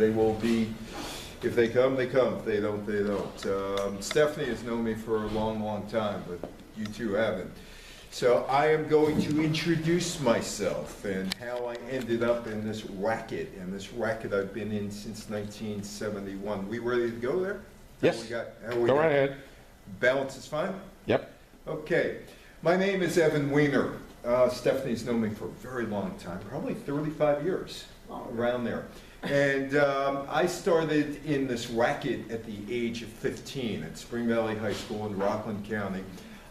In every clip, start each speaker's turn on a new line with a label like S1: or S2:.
S1: they will be, if they come, they come. If they don't, they don't. Stephanie has known me for a long, long time, but you two haven't. So I am going to introduce myself and how I ended up in this racket. And this racket I've been in since 1971. We ready to go there?
S2: Yes. Go right ahead.
S1: Balance is fine?
S2: Yep.
S1: Okay. My name is Evan Weiner. Stephanie's known me for a very long time, probably 35 years, around there. And I started in this racket at the age of 15 at Spring Valley High School in Rockland County.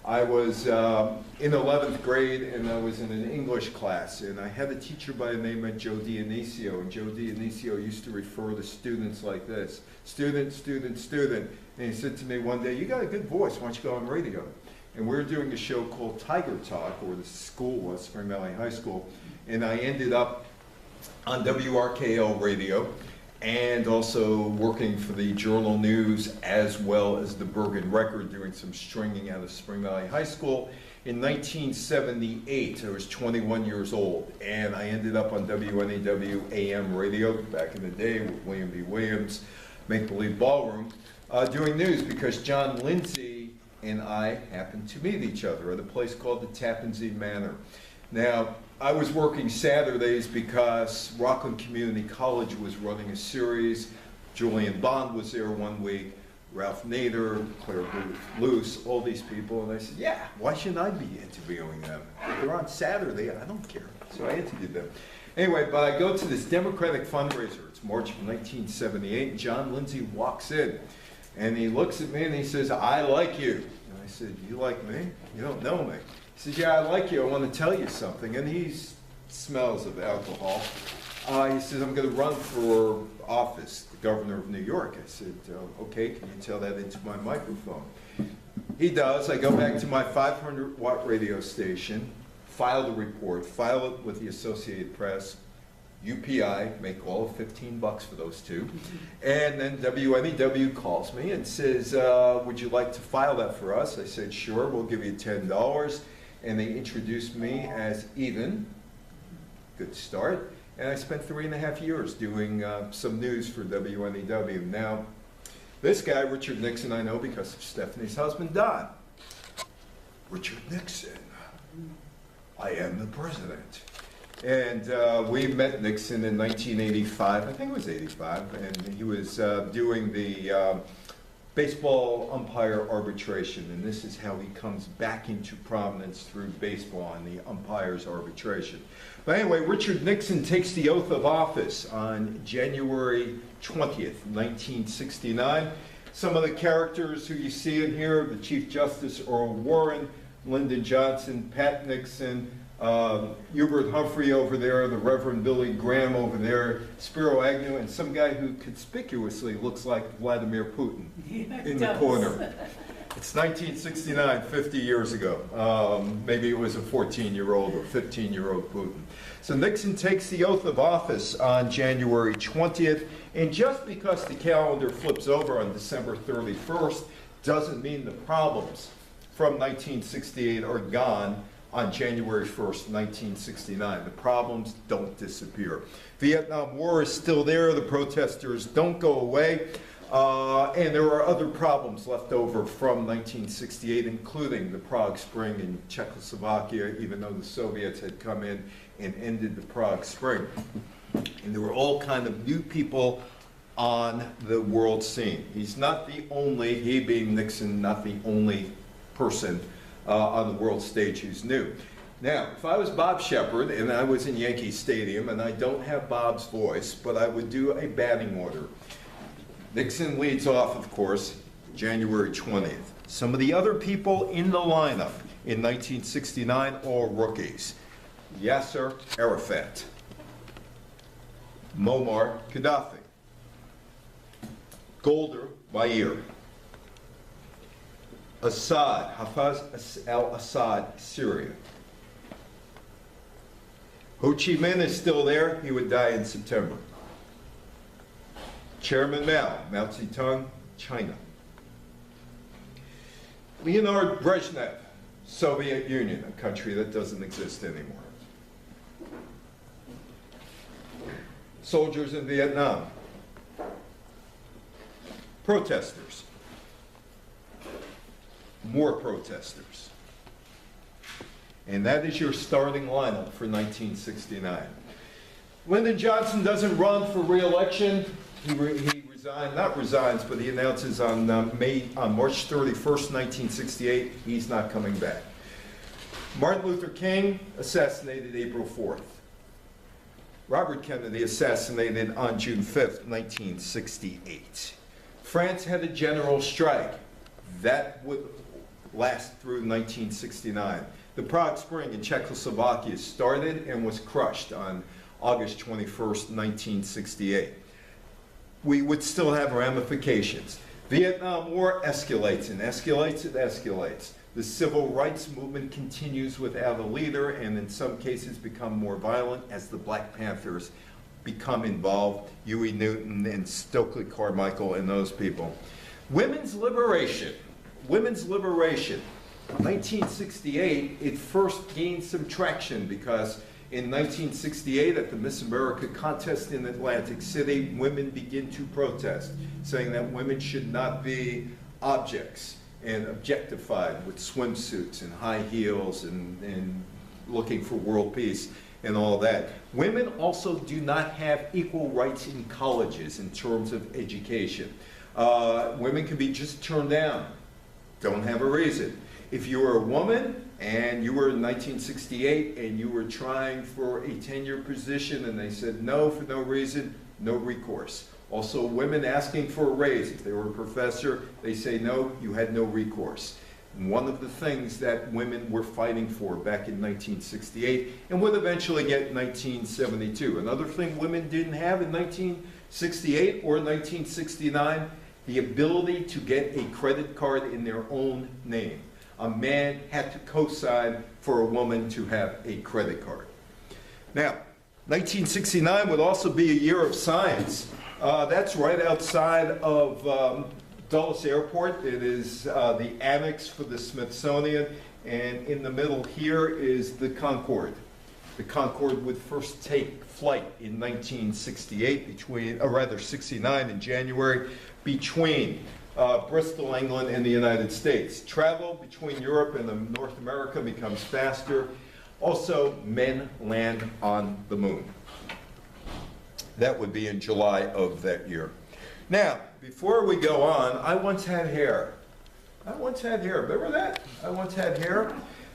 S1: I was in 11th grade, and I was in an English class, and I had a teacher by the name of Joe Dionisio, and Joe Dionisio used to refer to students like this: student, student, student. And he said to me one day, "You got a good voice, why don't you go on radio?" And we were doing a show called Tiger Talk, where the school was, Spring Valley High School, and I ended up on WRKL radio, and also working for the Journal News as well as the Bergen Record, doing some stringing out of Spring Valley High School. In 1978, I was 21 years old, and I ended up on WNEW AM radio back in the day with William B. Williams, Make Believe Ballroom, doing news, because John Lindsay and I happened to meet each other at a place called the Tappan Zee Manor. Now, I was working Saturdays because Rockland Community College was running a series. Julian Bond was there one week, Ralph Nader, Claire Luce, all these people. And I said, yeah, why shouldn't I be interviewing them? If they're on Saturday, I don't care. So I interviewed them. Anyway, but I go to this Democratic fundraiser. It's March of 1978, and John Lindsay walks in. And he looks at me and he says, "I like you." And I said, "You like me? You don't know me." He says, "Yeah, I like you. I want to tell you something." And he smells of alcohol. He says, "I'm going to run for office, the governor of New York." I said, "Okay, can you tell that into my microphone?" He does. I go back to my 500-watt radio station, file the report, file it with the Associated Press, UPI, make all of $15 for those two. And then WNEW calls me and says, "Would you like to file that for us?" I said, "Sure, we'll give you $10. And they introduced me as Even. Good start. And I spent 3.5 years doing some news for WNEW. Now, this guy, Richard Nixon, I know because of Stephanie's husband, Don. Richard Nixon, I am the president. And we met Nixon in 1985, I think it was 85, and he was doing the baseball umpire arbitration, and this is how he comes back into prominence through baseball and the umpires arbitration. But anyway, Richard Nixon takes the oath of office on January 20th, 1969. Some of the characters who you see in here: the Chief Justice Earl Warren, Lyndon Johnson, Pat Nixon, Hubert Humphrey over there, the Reverend Billy Graham over there, Spiro Agnew, and some guy who conspicuously looks like Vladimir Putin in the corner. It's 1969, 50 years ago. Maybe it was a 14-year-old or 15-year-old Putin. So Nixon takes the oath of office on January 20th, and just because the calendar flips over on December 31st doesn't mean the problems from 1968 are gone on January 1st, 1969. The problems don't disappear. Vietnam War is still there. The protesters don't go away. And there are other problems left over from 1968, including the Prague Spring in Czechoslovakia, even though the Soviets had come in and ended the Prague Spring. And there were all kind of new people on the world scene. He's not the only, he being Nixon, not the only person on the world stage who's new. Now, if I was Bob Shepard and I was in Yankee Stadium, and I don't have Bob's voice, but I would do a batting order. Nixon leads off, of course, January 20th. Some of the other people in the lineup in 1969, all rookies. Yasser Arafat, Muammar Gaddafi, Golda Meir, Assad, Hafez al-Assad, Syria. Ho Chi Minh is still there. He would die in September. Chairman Mao, Mao Zedong, China. Leonid Brezhnev, Soviet Union, a country that doesn't exist anymore. Soldiers in Vietnam. Protesters. More protesters. And that is your starting lineup for 1969. Lyndon Johnson doesn't run for re-election. He resigns, but he announces on March 31st, 1968, he's not coming back. Martin Luther King, assassinated April 4th. Robert Kennedy, assassinated on June 5th, 1968. France had a general strike. That would last through 1969. The Prague Spring in Czechoslovakia started and was crushed on August 21st, 1968. We would still have ramifications. Vietnam War escalates and escalates and escalates. The civil rights movement continues without a leader and in some cases become more violent as the Black Panthers become involved, Huey Newton and Stokely Carmichael and those people. Women's liberation. 1968, it first gained some traction because in 1968 at the Miss America contest in Atlantic City, women begin to protest, saying that women should not be objects and objectified with swimsuits and high heels and looking for world peace and all that. Women also do not have equal rights in colleges in terms of education. Women can be just turned down, don't have a reason. If you were a woman and you were in 1968 and you were trying for a tenure position and they said no for no reason, no recourse. Also, women asking for a raise. If they were a professor, they say no, you had no recourse. And one of the things that women were fighting for back in 1968 and would eventually get in 1972. Another thing women didn't have in 1968 or 1969, the ability to get a credit card in their own name. A man had to co-sign for a woman to have a credit card. Now, 1969 would also be a year of science. That's right outside of Dulles Airport. It is the annex for the Smithsonian, and in the middle here is the Concorde. The Concorde would first take flight in 1968, 69 in January, between Bristol, England, and the United States. Travel between Europe and North America becomes faster. Also, men land on the moon. That would be in July of that year. Now, before we go on, I once had hair. Remember that? I once had hair.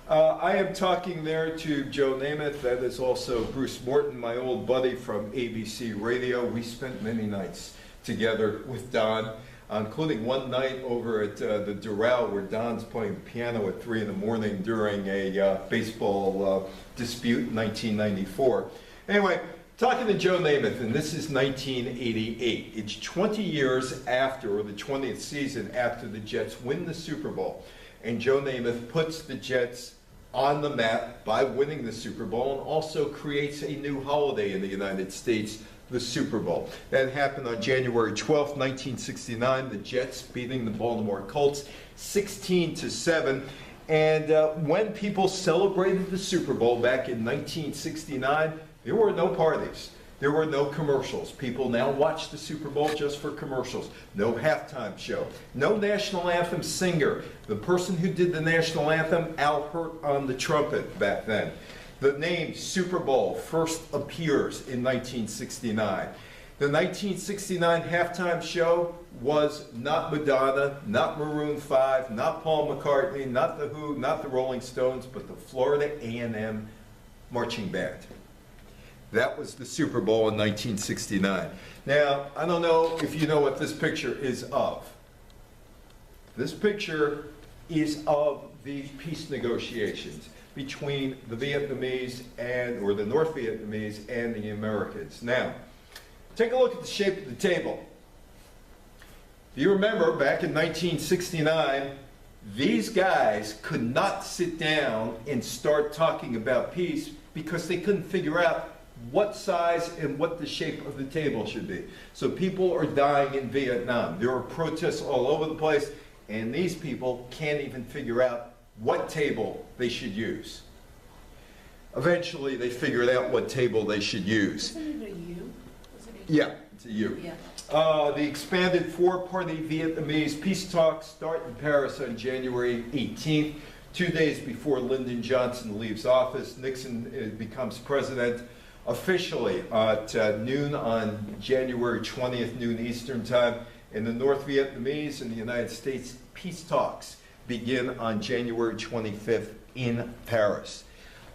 S1: I am talking there to Joe Namath. That is also Bruce Morton, my old buddy from ABC Radio. We spent many nights together with Don, including one night over at the Doral where Don's playing piano at 3 in the morning during a baseball dispute in 1994. Anyway, talking to Joe Namath, and this is 1988. It's 20 years after, or the 20th season after the Jets win the Super Bowl. And Joe Namath puts the Jets on the map by winning the Super Bowl and also creates a new holiday in the United States, the Super Bowl. That happened on January 12th, 1969, the Jets beating the Baltimore Colts 16-7. And when people celebrated the Super Bowl back in 1969, there were no parties. There were no commercials. People now watch the Super Bowl just for commercials. No halftime show. No national anthem singer. The person who did the national anthem, Al Hirt on the trumpet back then. The name Super Bowl first appears in 1969. The 1969 halftime show was not Madonna, not Maroon 5, not Paul McCartney, not The Who, not the Rolling Stones, but the Florida A&M Marching Band. That was the Super Bowl in 1969. Now, I don't know if you know what this picture is of. This picture is of the peace negotiations between the Vietnamese or the North Vietnamese and the Americans. Now, take a look at the shape of the table. If you remember, back in 1969, these guys could not sit down and start talking about peace because they couldn't figure out what size and what the shape of the table should be. So people are dying in Vietnam. There are protests all over the place, and these people can't even figure out what table they should use. Eventually, they figured out what table they should use.
S3: Isn't it a U?
S1: Yeah, to you.
S3: Yeah.
S1: The expanded four-party Vietnamese peace talks start in Paris on January 18th, 2 days before Lyndon Johnson leaves office. Nixon becomes president officially at noon on January 20th, noon Eastern Time. And the North Vietnamese and the United States peace talks begin on January 25th in Paris.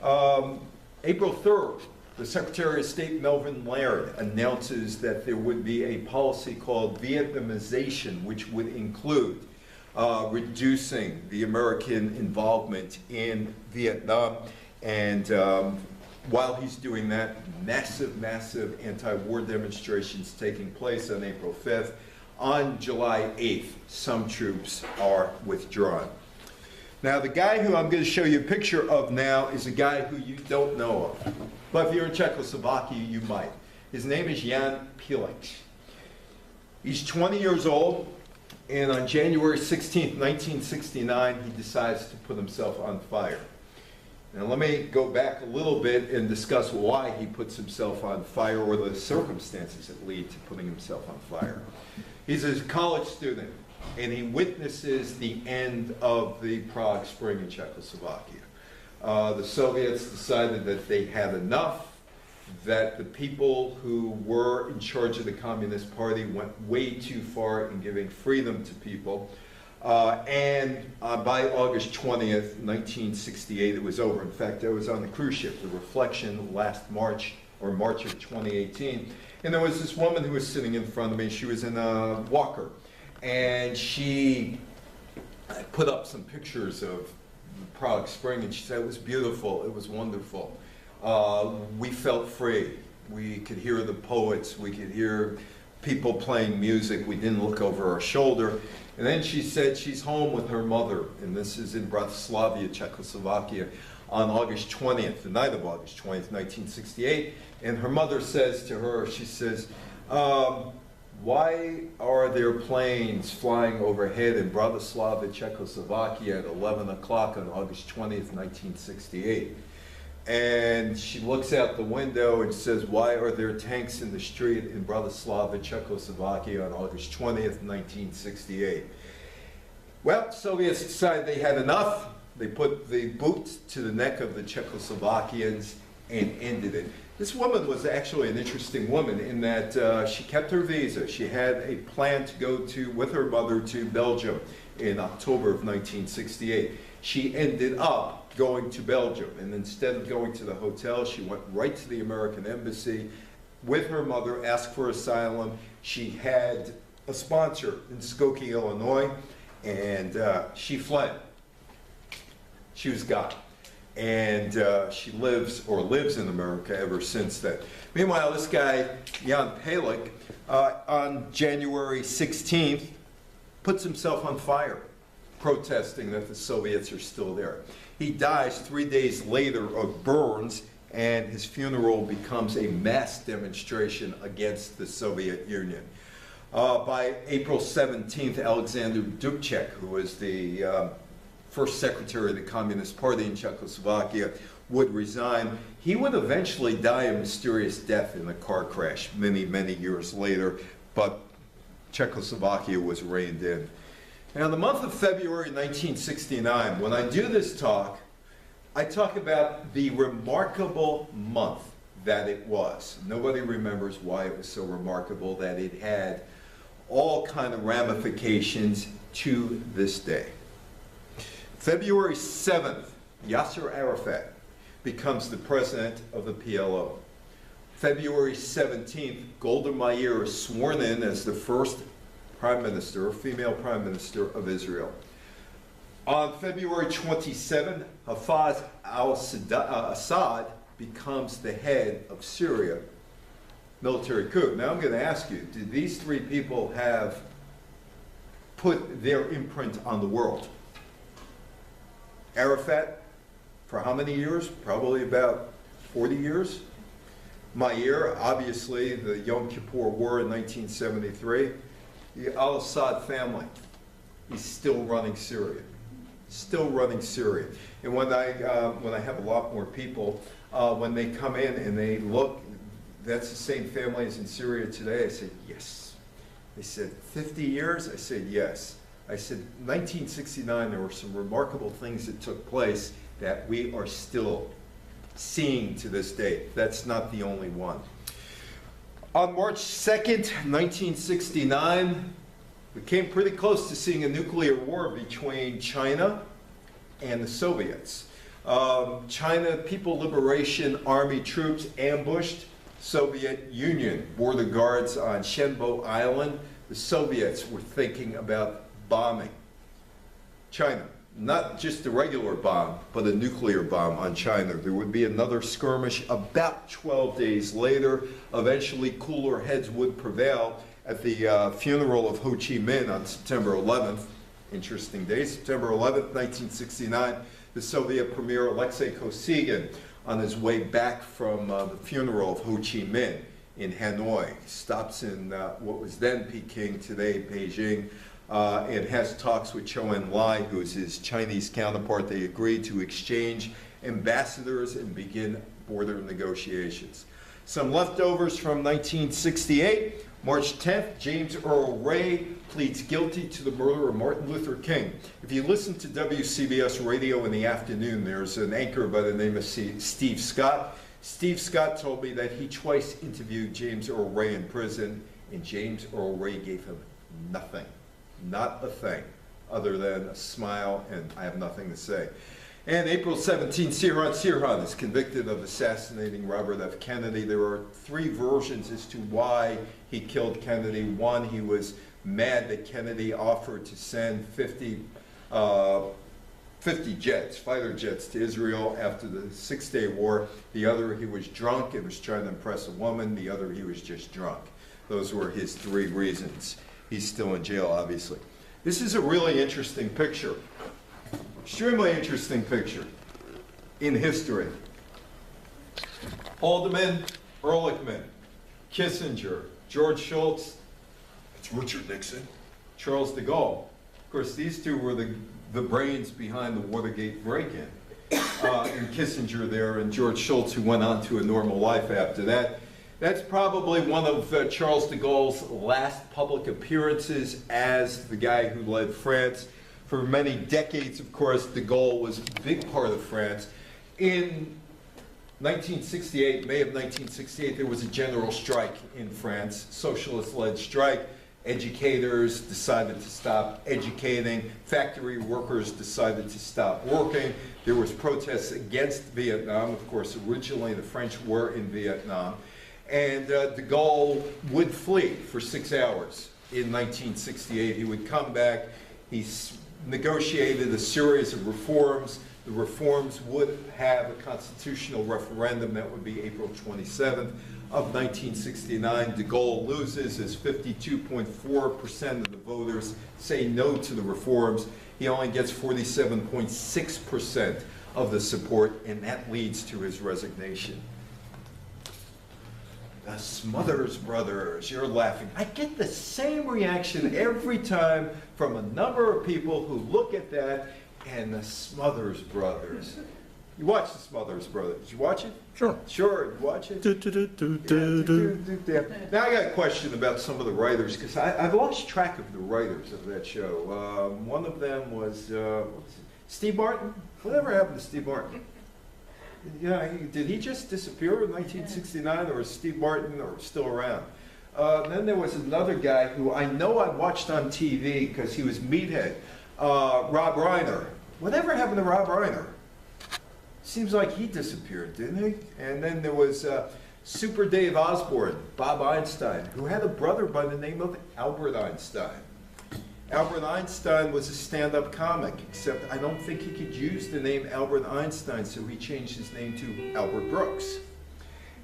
S1: April 3rd, the Secretary of State Melvin Laird announces that there would be a policy called Vietnamization, which would include reducing the American involvement in Vietnam. And while he's doing that, massive anti-war demonstrations taking place on April 5th. On July 8th, some troops are withdrawn. Now, the guy who I'm going to show you a picture of now is a guy who you don't know of. But if you're in Czechoslovakia, you might. His name is Jan Pilic. He's 20 years old, and on January 16th, 1969, he decides to put himself on fire. Now, let me go back a little bit and discuss why he puts himself on fire, or the circumstances that lead to putting himself on fire. He's a college student, and he witnesses the end of the Prague Spring in Czechoslovakia. The Soviets decided that they had enough, that the people who were in charge of the Communist Party went way too far in giving freedom to people. And by August 20th, 1968, it was over. In fact, I was on the cruise ship, The Reflection, last March, or March of 2018. And there was this woman who was sitting in front of me. She was in a walker. And she put up some pictures of Prague Spring, and she said it was beautiful, it was wonderful. We felt free. We could hear the poets, we could hear people playing music, we didn't look over our shoulder. And then she said she's home with her mother, and this is in Bratislava, Czechoslovakia, on August 20th, the night of August 20th, 1968. And her mother says to her, she says, why are there planes flying overhead in Bratislava, Czechoslovakia at 11 o'clock on August 20th, 1968? And she looks out the window and says, why are there tanks in the street in Bratislava, Czechoslovakia on August 20th, 1968? Well, Soviets decided they had enough. They put the boot to the neck of the Czechoslovakians and ended it. This woman was actually an interesting woman in that she kept her visa. She had a plan to go with her mother to Belgium in October of 1968. She ended up going to Belgium, and instead of going to the hotel, she went right to the American embassy with her mother, asked for asylum. She had a sponsor in Skokie, Illinois, and she fled. She was gone. And she lives in America ever since then. Meanwhile, this guy, Jan Pilic, on January 16th, puts himself on fire, protesting that the Soviets are still there. He dies 3 days later of burns, and his funeral becomes a mass demonstration against the Soviet Union. By April 17th, Alexander Dubček, who was the first secretary of the Communist Party in Czechoslovakia, would resign. He would eventually die a mysterious death in a car crash many years later, but Czechoslovakia was reined in. Now, the month of February 1969, when I do this talk, I talk about the remarkable month that it was. Nobody remembers why it was so remarkable, that it had all kind of ramifications to this day. February 7th, Yasser Arafat becomes the president of the PLO. February 17th, Golda Meir is sworn in as the first prime minister, female prime minister of Israel. On February 27th, Hafez al-Assad becomes the head of Syria. Military coup. Now I'm going to ask you, did these three people have put their imprint on the world? Arafat, for how many years? Probably about 40 years. Meir, obviously, the Yom Kippur War in 1973. The al-Assad family, he's still running Syria. Still running Syria. And when I have a lot more people, when they come in and they look, that's the same family as in Syria today? I said, yes. They said, 50 years? I said, yes. I said, 1969, there were some remarkable things that took place that we are still seeing to this day. That's not the only one. On March 2nd, 1969, we came pretty close to seeing a nuclear war between China and the Soviets. China People Liberation Army troops ambushed Soviet Union border guards on Shenbo Island. The Soviets were thinking about bombing China. Not just a regular bomb, but a nuclear bomb on China. There would be another skirmish about 12 days later. Eventually, cooler heads would prevail at the funeral of Ho Chi Minh on September 11th. Interesting day, September 11th, 1969. The Soviet Premier Alexei Kosygin, on his way back from the funeral of Ho Chi Minh in Hanoi, stops in what was then Peking, today Beijing, and has talks with Zhou Enlai, who is his Chinese counterpart. They agreed to exchange ambassadors and begin border negotiations. Some leftovers from 1968. March 10th, James Earl Ray pleads guilty to the murder of Martin Luther King. If you listen to WCBS radio in the afternoon, there's an anchor by the name of Steve Scott. Steve Scott told me that he twice interviewed James Earl Ray in prison, and James Earl Ray gave him nothing, not a thing, other than a smile and I have nothing to say. And April 17, Sirhan is convicted of assassinating Robert F. Kennedy. There are three versions as to why he killed Kennedy. One, he was mad that Kennedy offered to send 50 jets, fighter jets, to Israel after the Six-Day War. The other, he was drunk and was trying to impress a woman. The other, he was just drunk. Those were his three reasons. He's still in jail, obviously. This is a really interesting picture. Extremely interesting picture in history. Haldeman, Ehrlichman, Kissinger, George Shultz, it's Richard Nixon, Charles de Gaulle. Of course, these two were the brains behind the Watergate break-in. And Kissinger there and George Shultz, who went on to a normal life after that. That's probably one of Charles de Gaulle's last public appearances as the guy who led France. For many decades, of course, de Gaulle was a big part of France. In 1968, May of 1968, there was a general strike in France, socialist-led strike. Educators decided to stop educating. Factory workers decided to stop working. There was protests against Vietnam. Of course, originally the French were in Vietnam. And de Gaulle would flee for 6 hours in 1968. He would come back. He negotiated a series of reforms. The reforms would have a constitutional referendum that would be April 27th of 1969. De Gaulle loses as 52.4% of the voters say no to the reforms. He only gets 47.6% of the support, and that leads to his resignation. The Smothers Brothers, you're laughing. I get the same reaction every time from a number of people who look at that and the Smothers Brothers. You watch the Smothers Brothers. Did you watch it?
S2: Sure.
S1: Sure, you watch it? Now I got a question about some of the writers, because I've lost track of the writers of that show. One of them was Steve Martin. Whatever happened to Steve Martin? Yeah, did he just disappear in 1969, or is Steve Martin still around? Then there was another guy who I know I watched on TV because he was Meathead, Rob Reiner. Whatever happened to Rob Reiner? Seems like he disappeared, didn't he? And then there was Super Dave Osborne, Bob Einstein, who had a brother by the name of Albert Einstein. Albert Einstein was a stand-up comic, except I don't think he could use the name Albert Einstein, so he changed his name to Albert Brooks.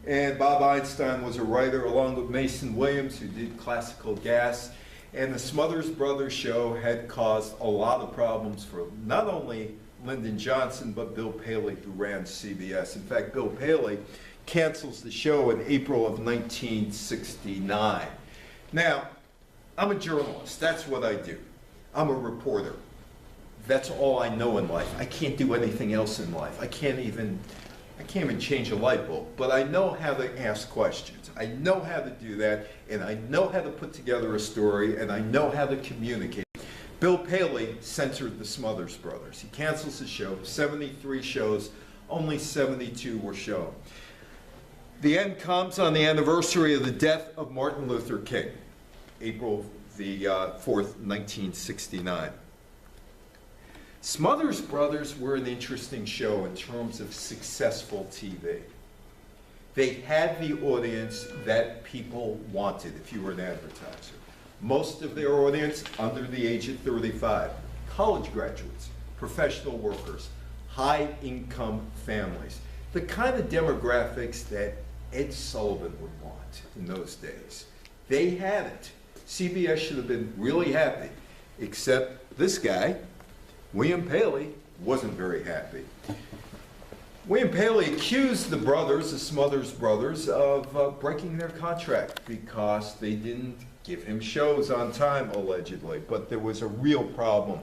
S1: And Bob Einstein was a writer along with Mason Williams, who did Classical Gas. And the Smothers Brothers show had caused a lot of problems for not only Lyndon Johnson, but Bill Paley, who ran CBS. In fact, Bill Paley cancels the show in April of 1969. Now, I'm a journalist. That's what I do. I'm a reporter. That's all I know in life. I can't do anything else in life. I can't even I can't even change a light bulb, but I know how to ask questions. I know how to do that, and I know how to put together a story, and I know how to communicate. Bill Paley censored the Smothers Brothers. He cancels the show. 73 shows, only 72 were shown. The end comes on the anniversary of the death of Martin Luther King, April the 4th, 1969. Smothers Brothers were an interesting show in terms of successful TV. They had the audience that people wanted if you were an advertiser. Most of their audience under the age of 35, college graduates, professional workers, high-income families, the kind of demographics that Ed Sullivan would want in those days. They had it. CBS should have been really happy, except this guy, William Paley, wasn't very happy. William Paley accused the brothers, the Smothers Brothers, of breaking their contract because they didn't give him shows on time, allegedly, but there was a real problem.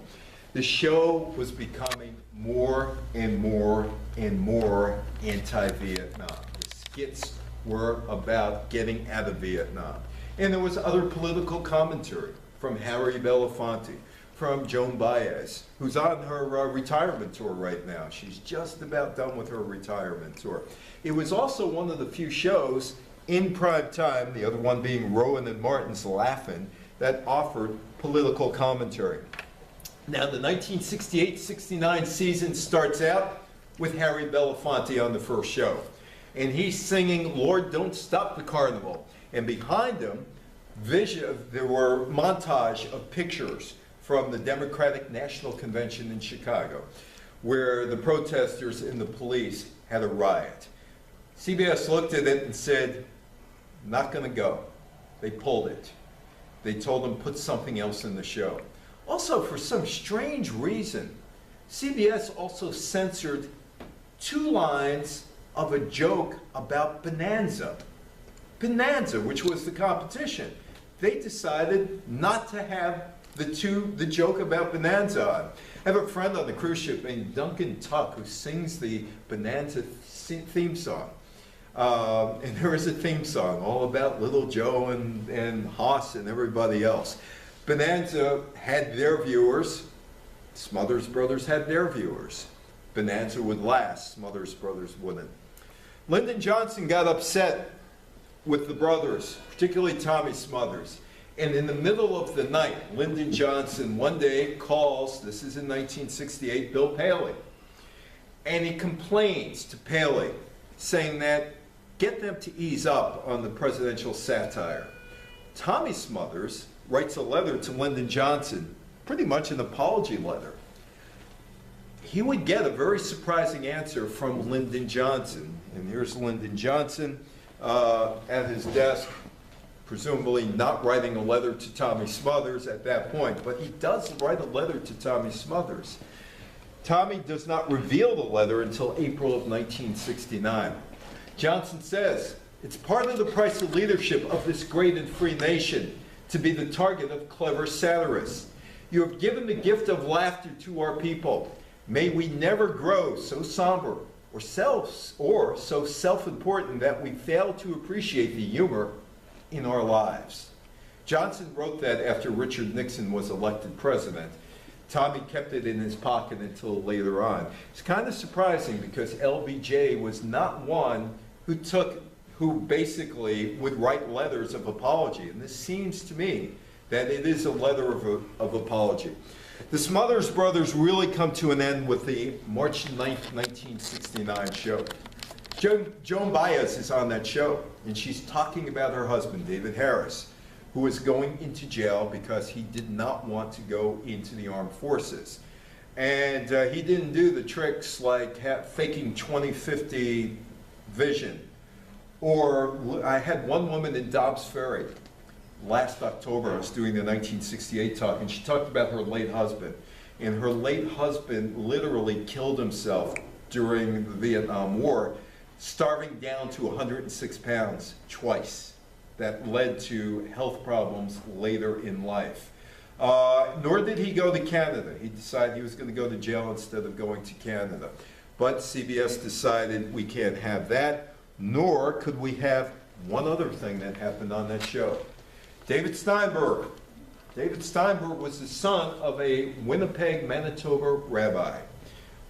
S1: The show was becoming more and more and more anti-Vietnam. The skits were about getting out of Vietnam. And there was other political commentary from Harry Belafonte, from Joan Baez, who's on her retirement tour right now. She's just about done with her retirement tour. It was also one of the few shows in prime time, the other one being Rowan and Martin's Laugh-In, that offered political commentary. Now, the 1968-69 season starts out with Harry Belafonte on the first show. And he's singing, "Lord, Don't Stop the Carnival." And behind him, there were montage of pictures from the Democratic National Convention in Chicago, where the protesters and the police had a riot. CBS looked at it and said, not going to go. They pulled it. They told them put something else in the show. Also, for some strange reason, CBS also censored 2 lines of a joke about Bonanza. Bonanza, which was the competition. They decided not to have the joke about Bonanza on. I have a friend on the cruise ship named Duncan Tuck who sings the Bonanza theme song. And there is a theme song all about Little Joe and Haas and everybody else. Bonanza had their viewers. Smothers Brothers had their viewers. Bonanza would last. Smothers Brothers wouldn't. Lyndon Johnson got upset with the brothers, particularly Tommy Smothers. And in the middle of the night, Lyndon Johnson one day calls, this is in 1968, Bill Paley. And he complains to Paley, saying that get them to ease up on the presidential satire. Tommy Smothers writes a letter to Lyndon Johnson, pretty much an apology letter. He would get a very surprising answer from Lyndon Johnson. And here's Lyndon Johnson at his desk, presumably not writing a letter to Tommy Smothers at that point, but he does write a letter to Tommy Smothers. Tommy does not reveal the letter until April of 1969. Johnson says, "It's part of the price of leadership of this great and free nation to be the target of clever satirists. You have given the gift of laughter to our people. May we never grow so somber or so self-important that we fail to appreciate the humor in our lives." Johnson wrote that after Richard Nixon was elected president. Tommy kept it in his pocket until later on. It's kind of surprising because LBJ was not one who basically would write letters of apology. And this seems to me that it is a letter of apology. The Smothers Brothers really come to an end with the March 9th, 1969 show. Joan Baez is on that show, and she's talking about her husband, David Harris, who is going into jail because he did not want to go into the armed forces. And he didn't do the tricks like faking 20/50 vision. Or I had one woman in Dobbs Ferry last October. I was doing the 1968 talk, and she talked about her late husband. And her late husband literally killed himself during the Vietnam War, starving down to 106 pounds twice. That led to health problems later in life. Nor did he go to Canada. He decided he was going to go to jail instead of going to Canada. but CBS decided we can't have that, nor could we have one other thing that happened on that show. David Steinberg. David Steinberg was the son of a Winnipeg, Manitoba rabbi.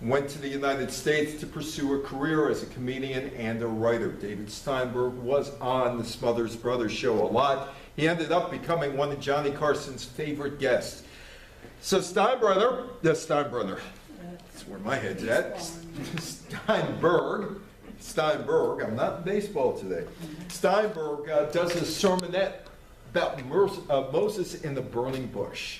S1: Went to the United States to pursue a career as a comedian and a writer. David Steinberg was on the Smothers Brothers show a lot. He ended up becoming one of Johnny Carson's favorite guests. So Steinbrother, that's where my head's at. Steinberg, I'm not in baseball today. Steinberg does a sermonette about Moses in the burning bush.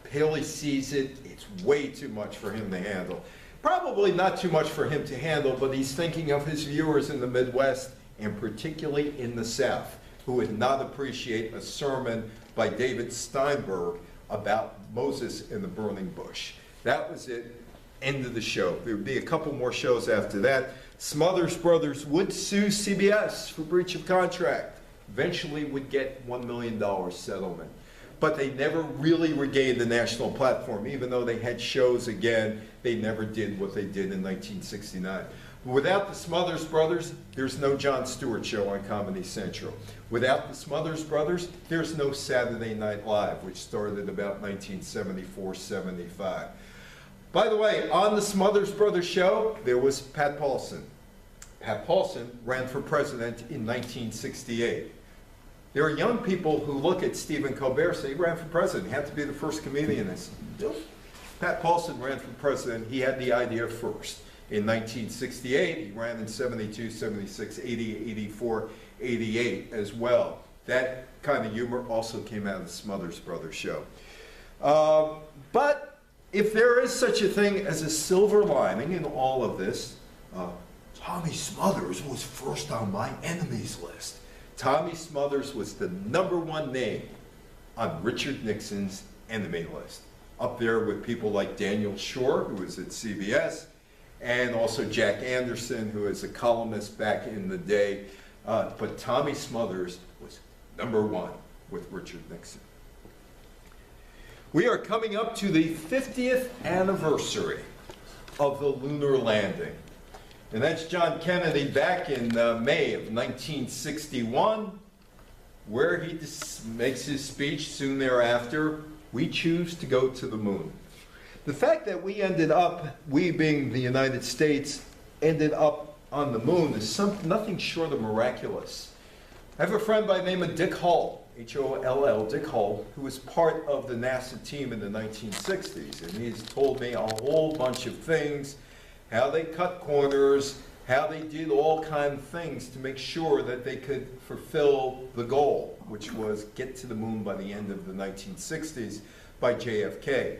S1: Paley sees it, it's way too much for him to handle. Probably not too much for him to handle, but he's thinking of his viewers in the Midwest, and particularly in the South, who would not appreciate a sermon by David Steinberg about Moses in the burning bush. That was it. End of the show. There would be a couple more shows after that. Smothers Brothers would sue CBS for breach of contract. Eventually would get $1 million settlement. But they never really regained the national platform. Even though they had shows again, they never did what they did in 1969. Without the Smothers Brothers, there's no Jon Stewart show on Comedy Central. Without the Smothers Brothers, there's no Saturday Night Live, which started about 1974-75. By the way, on the Smothers Brothers show, there was Pat Paulson. Pat Paulson ran for president in 1968. There are young people who look at Stephen Colbert and say, he ran for president. He had to be the first comedian. Pat Paulson ran for president. He had the idea first. In 1968, he ran in 72, 76, 80, 84, 88 as well. That kind of humor also came out of the Smothers Brothers show. But if there is such a thing as a silver lining in all of this, Tommy Smothers was first on my enemies list. Tommy Smothers was the #1 name on Richard Nixon's enemy list. Up there with people like Daniel Shore, who was at CBS, and also Jack Anderson, who was a columnist back in the day. But Tommy Smothers was #1 with Richard Nixon. We are coming up to the 50th anniversary of the lunar landing. And that's John Kennedy back in May of 1961, where he makes his speech soon thereafter, we choose to go to the moon. The fact that we being the United States, ended up on the moon is nothing short of miraculous. I have a friend by the name of Dick Hull, H-O-L-L, Dick Hull, who was part of the NASA team in the 1960s. And he's told me a whole bunch of things, how they cut corners, how they did all kinds of things to make sure that they could fulfill the goal, which was get to the moon by the end of the 1960s by JFK.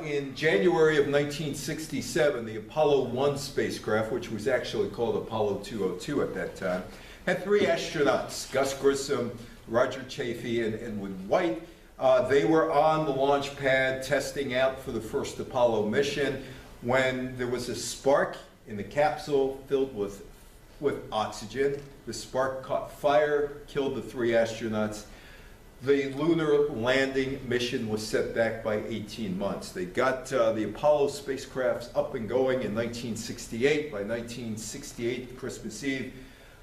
S1: In January of 1967, the Apollo 1 spacecraft, which was actually called Apollo 202 at that time, had 3 astronauts, Gus Grissom, Roger Chaffee, and Edwin White. They were on the launch pad testing out for the first Apollo mission when there was a spark in the capsule filled with oxygen. The spark caught fire, killed the 3 astronauts. The lunar landing mission was set back by 18 months. They got the Apollo spacecrafts up and going in 1968. By 1968, Christmas Eve,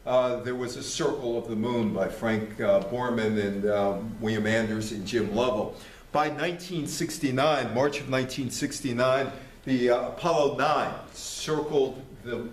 S1: there was a Circle of the Moon by Frank Borman and William Anders and Jim Lovell. By 1969, March of 1969, the Apollo 9 circled the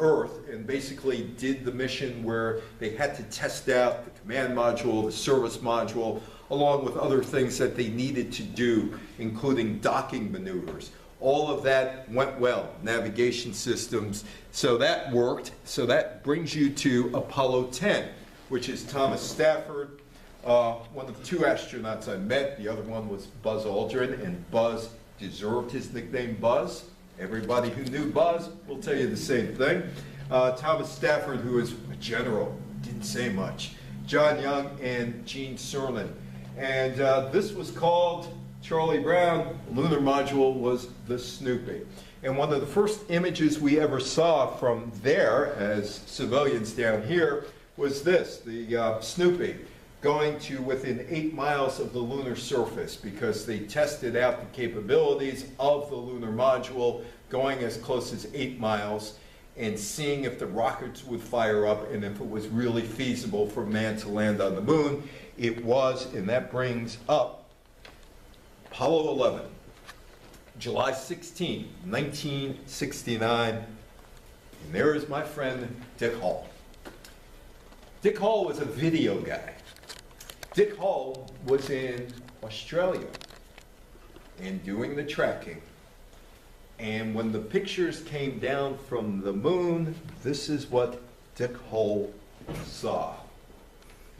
S1: Earth and basically did the mission where they had to test out the command module, the service module, along with other things that they needed to do, including docking maneuvers. All of that went well, navigation systems, so that worked. So that brings you to Apollo 10, which is Thomas Stafford, one of the 2 astronauts I met. The other one was Buzz Aldrin, and Buzz deserved his nickname Buzz. Everybody who knew Buzz will tell you the same thing. Thomas Stafford, who was a general, didn't say much. John Young and Gene Cernan. And this was called Charlie Brown. Lunar module was the Snoopy. And one of the first images we ever saw from there as civilians down here was this, the Snoopy, going to within 8 miles of the lunar surface because they tested out the capabilities of the lunar module going as close as 8 miles and seeing if the rockets would fire up and if it was really feasible for man to land on the moon. It was, and that brings up Apollo 11, July 16, 1969. And there is my friend Dick Hall. Dick Hall was a video guy. Dick Hall was in Australia and doing the tracking. And when the pictures came down from the moon, this is what Dick Hall saw.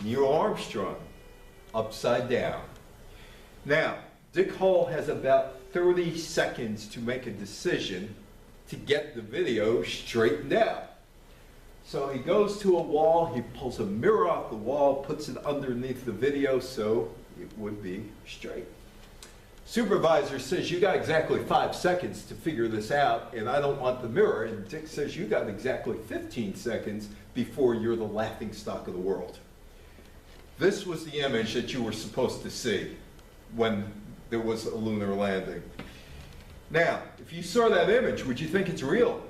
S1: Neil Armstrong, upside down. Now, Dick Hall has about 30 seconds to make a decision to get the video straightened out. So he goes to a wall, he pulls a mirror off the wall, puts it underneath the video so it would be straight. Supervisor says, you got exactly 5 seconds to figure this out, and I don't want the mirror. And Dick says, you got exactly 15 seconds before you're the laughing stock of the world. This was the image that you were supposed to see when there was a lunar landing. Now, if you saw that image, would you think it's real?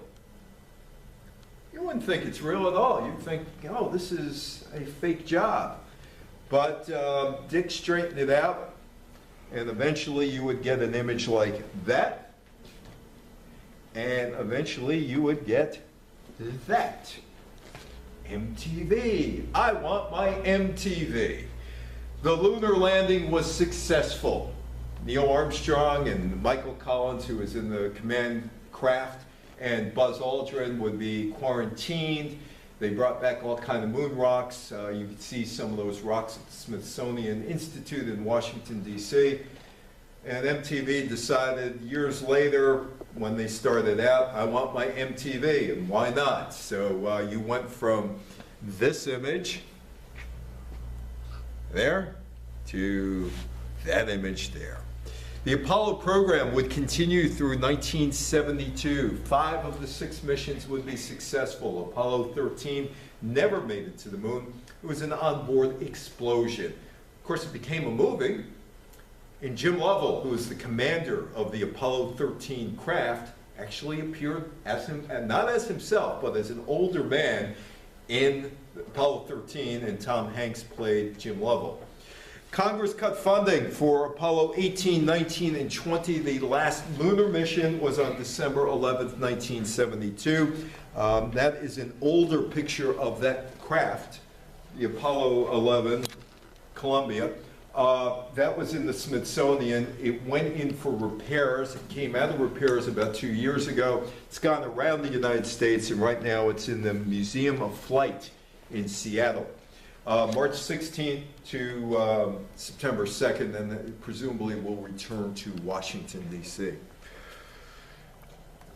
S1: You wouldn't think it's real at all. You'd think, oh, this is a fake job. But Dick straightened it out, and eventually you would get an image like that, and eventually you would get that. MTV. I want my MTV. The lunar landing was successful. Neil Armstrong and Michael Collins, who was in the command craft, and Buzz Aldrin would be quarantined. They brought back all kinds of moon rocks. You can see some of those rocks at the Smithsonian Institute in Washington, D.C. And MTV decided years later, when they started out, I want my MTV, and why not? So you went from this image there to that image there. The Apollo program would continue through 1972. 5 of the 6 missions would be successful. Apollo 13 never made it to the moon. It was an onboard explosion. Of course, it became a movie. And Jim Lovell, who was the commander of the Apollo 13 craft, actually appeared as him, not as himself, but as an older man in Apollo 13, and Tom Hanks played Jim Lovell. Congress cut funding for Apollo 18, 19, and 20. The last lunar mission was on December 11th, 1972. That is an older picture of that craft, the Apollo 11 Columbia. That was in the Smithsonian. It went in for repairs. It came out of repairs about 2 years ago. It's gone around the United States, and right now it's in the Museum of Flight in Seattle. March 16th to September 2nd, and presumably will return to Washington, D.C.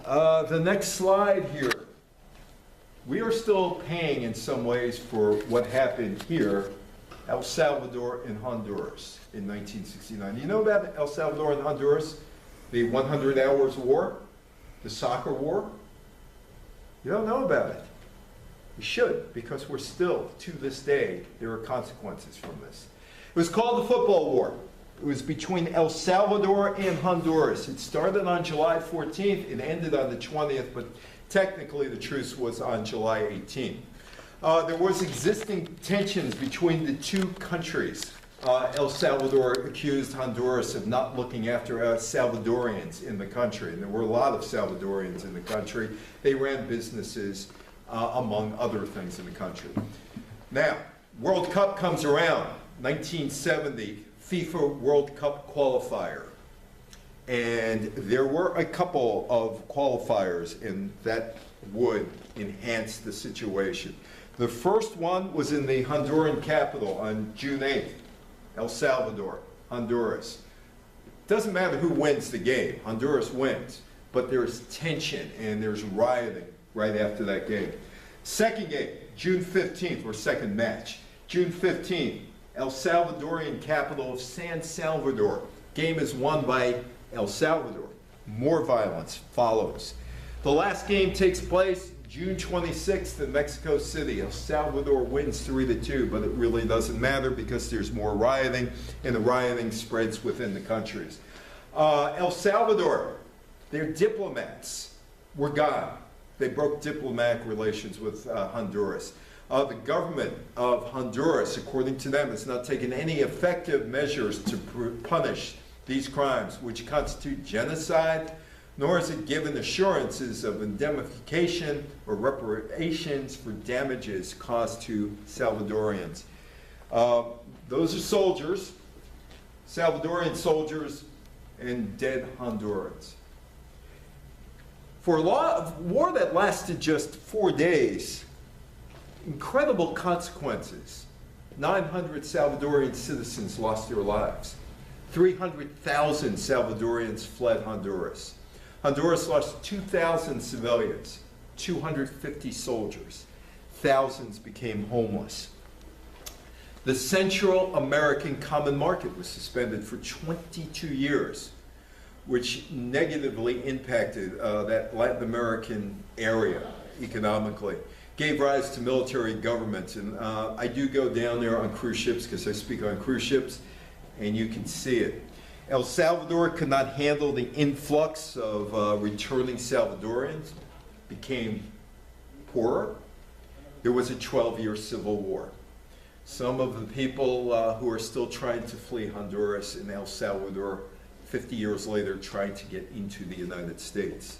S1: The next slide here. We are still paying in some ways for what happened here, El Salvador and Honduras in 1969. You know about El Salvador and Honduras? The 100 Hours War? The soccer war? You don't know about it. You should, because we're still, to this day, there are consequences from this. It was called the Football War. It was between El Salvador and Honduras. It started on July 14th, it ended on the 20th, but technically the truce was on July 18th. There was existing tensions between the two countries. El Salvador accused Honduras of not looking after Salvadorians in the country, and there were a lot of Salvadorians in the country. They ran businesses, among other things in the country. Now, World Cup comes around, 1970, FIFA World Cup qualifier. And there were a couple of qualifiers, and that would enhance the situation. The first one was in the Honduran capital on June 8th, El Salvador, Honduras. Doesn't matter who wins the game, Honduras wins, but there's tension and there's rioting right after that game. Second game, June 15th, or second match. June 15th, El Salvadorian capital of San Salvador. Game is won by El Salvador. More violence follows. The last game takes place June 26th in Mexico City. El Salvador wins 3-2, but it really doesn't matter because there's more rioting, and the rioting spreads within the countries. El Salvador, their diplomats were gone. They broke diplomatic relations with Honduras. The government of Honduras, according to them, has not taken any effective measures to punish these crimes, which constitute genocide, nor has it given assurances of indemnification or reparations for damages caused to Salvadorians. Those are soldiers, Salvadorian soldiers, and dead Hondurans. For a war that lasted just 4 days, incredible consequences. 900 Salvadorian citizens lost their lives. 300,000 Salvadorians fled Honduras. Honduras lost 2,000 civilians, 250 soldiers. Thousands became homeless. The Central American Common Market was suspended for 22 years, which negatively impacted that Latin American area economically. Gave rise to military governments, and I do go down there on cruise ships because I speak on cruise ships, and you can see it. El Salvador could not handle the influx of returning Salvadorians, became poorer. There was a 12-year civil war. Some of the people who are still trying to flee Honduras and El Salvador 50 years later trying to get into the United States.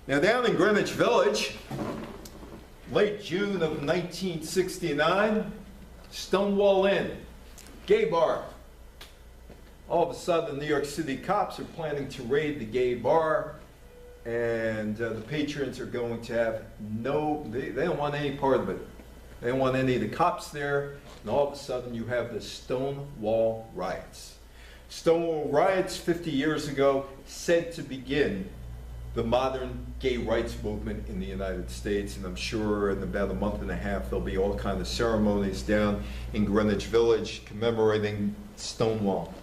S1: Now down in Greenwich Village, late June of 1969, Stonewall Inn, gay bar. All of a sudden, the New York City cops are planning to raid the gay bar, and the patrons are going to have they don't want any part of it. They don't want any of the cops there, and all of a sudden you have the Stonewall riots. Stonewall riots 50 years ago said to begin the modern gay rights movement in the United States, and I'm sure in about a month and a half there'll be all kinds of ceremonies down in Greenwich Village commemorating Stonewall.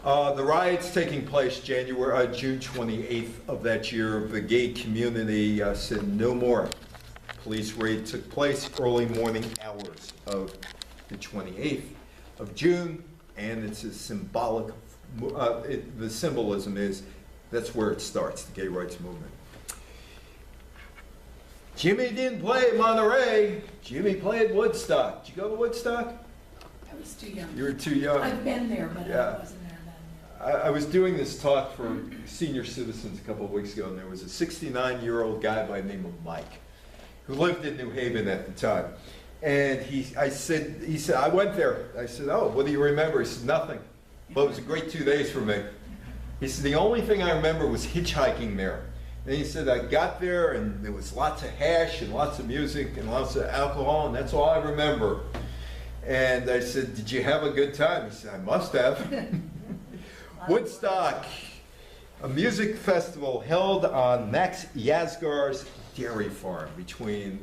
S1: The riots taking place June 28th of that year, the gay community said no more. Police raid took place early morning hours of the 28th of June, and it's a symbolic, the symbolism is that's where it starts, the gay rights movement. Jimmy didn't play Monterey. Jimmy played Woodstock. Did you go to Woodstock?
S3: I was too young.
S1: You were too young.
S3: I've been there, but
S1: Yeah.
S3: I wasn't there then.
S1: I was doing this talk for senior citizens a couple of weeks ago, and there was a 69-year-old guy by the name of Mike who lived in New Haven at the time. And he said, I went there. I said, oh, what do you remember? He said, nothing. But it was a great 2 days for me. He said, the only thing I remember was hitchhiking there. And he said, I got there and there was lots of hash and lots of music and lots of alcohol, and that's all I remember. And I said, did you have a good time? He said, I must have. Woodstock, a music festival held on Max Yasgar's dairy farm between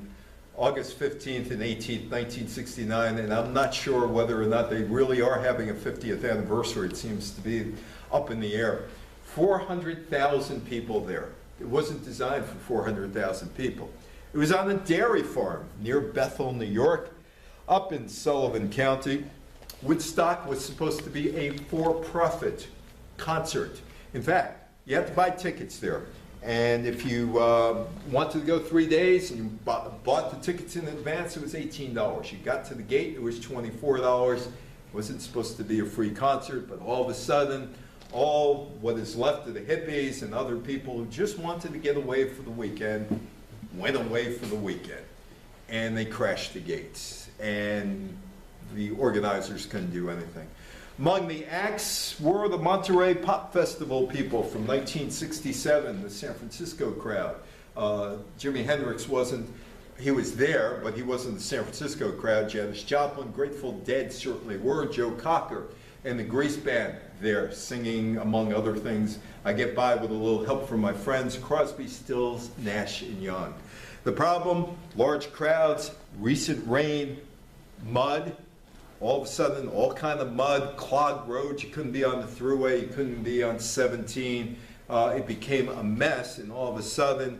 S1: August 15th and 18th, 1969, and I'm not sure whether or not they really are having a 50th anniversary. It seems to be up in the air. 400,000 people there. It wasn't designed for 400,000 people. It was on a dairy farm near Bethel, New York, up in Sullivan County. Woodstock was supposed to be a for-profit concert. In fact, you have to buy tickets there. And if you wanted to go 3 days and you bought the tickets in advance, it was $18. You got to the gate, it was $24. It wasn't supposed to be a free concert, but all of a sudden, all what is left of the hippies and other people who just wanted to get away for the weekend went away for the weekend. And they crashed the gates. And the organizers couldn't do anything. Among the acts were the Monterey Pop Festival people from 1967, the San Francisco crowd. Jimi Hendrix he was there, but he wasn't the San Francisco crowd. Janis Joplin, Grateful Dead certainly were, Joe Cocker, and the Grease Band there singing, among other things. I get by with a little help from my friends, Crosby, Stills, Nash, and Young. The problem, large crowds, recent rain, mud. All of a sudden, all kind of mud, clogged roads. You couldn't be on the thruway. You couldn't be on 17. It became a mess, and all of a sudden,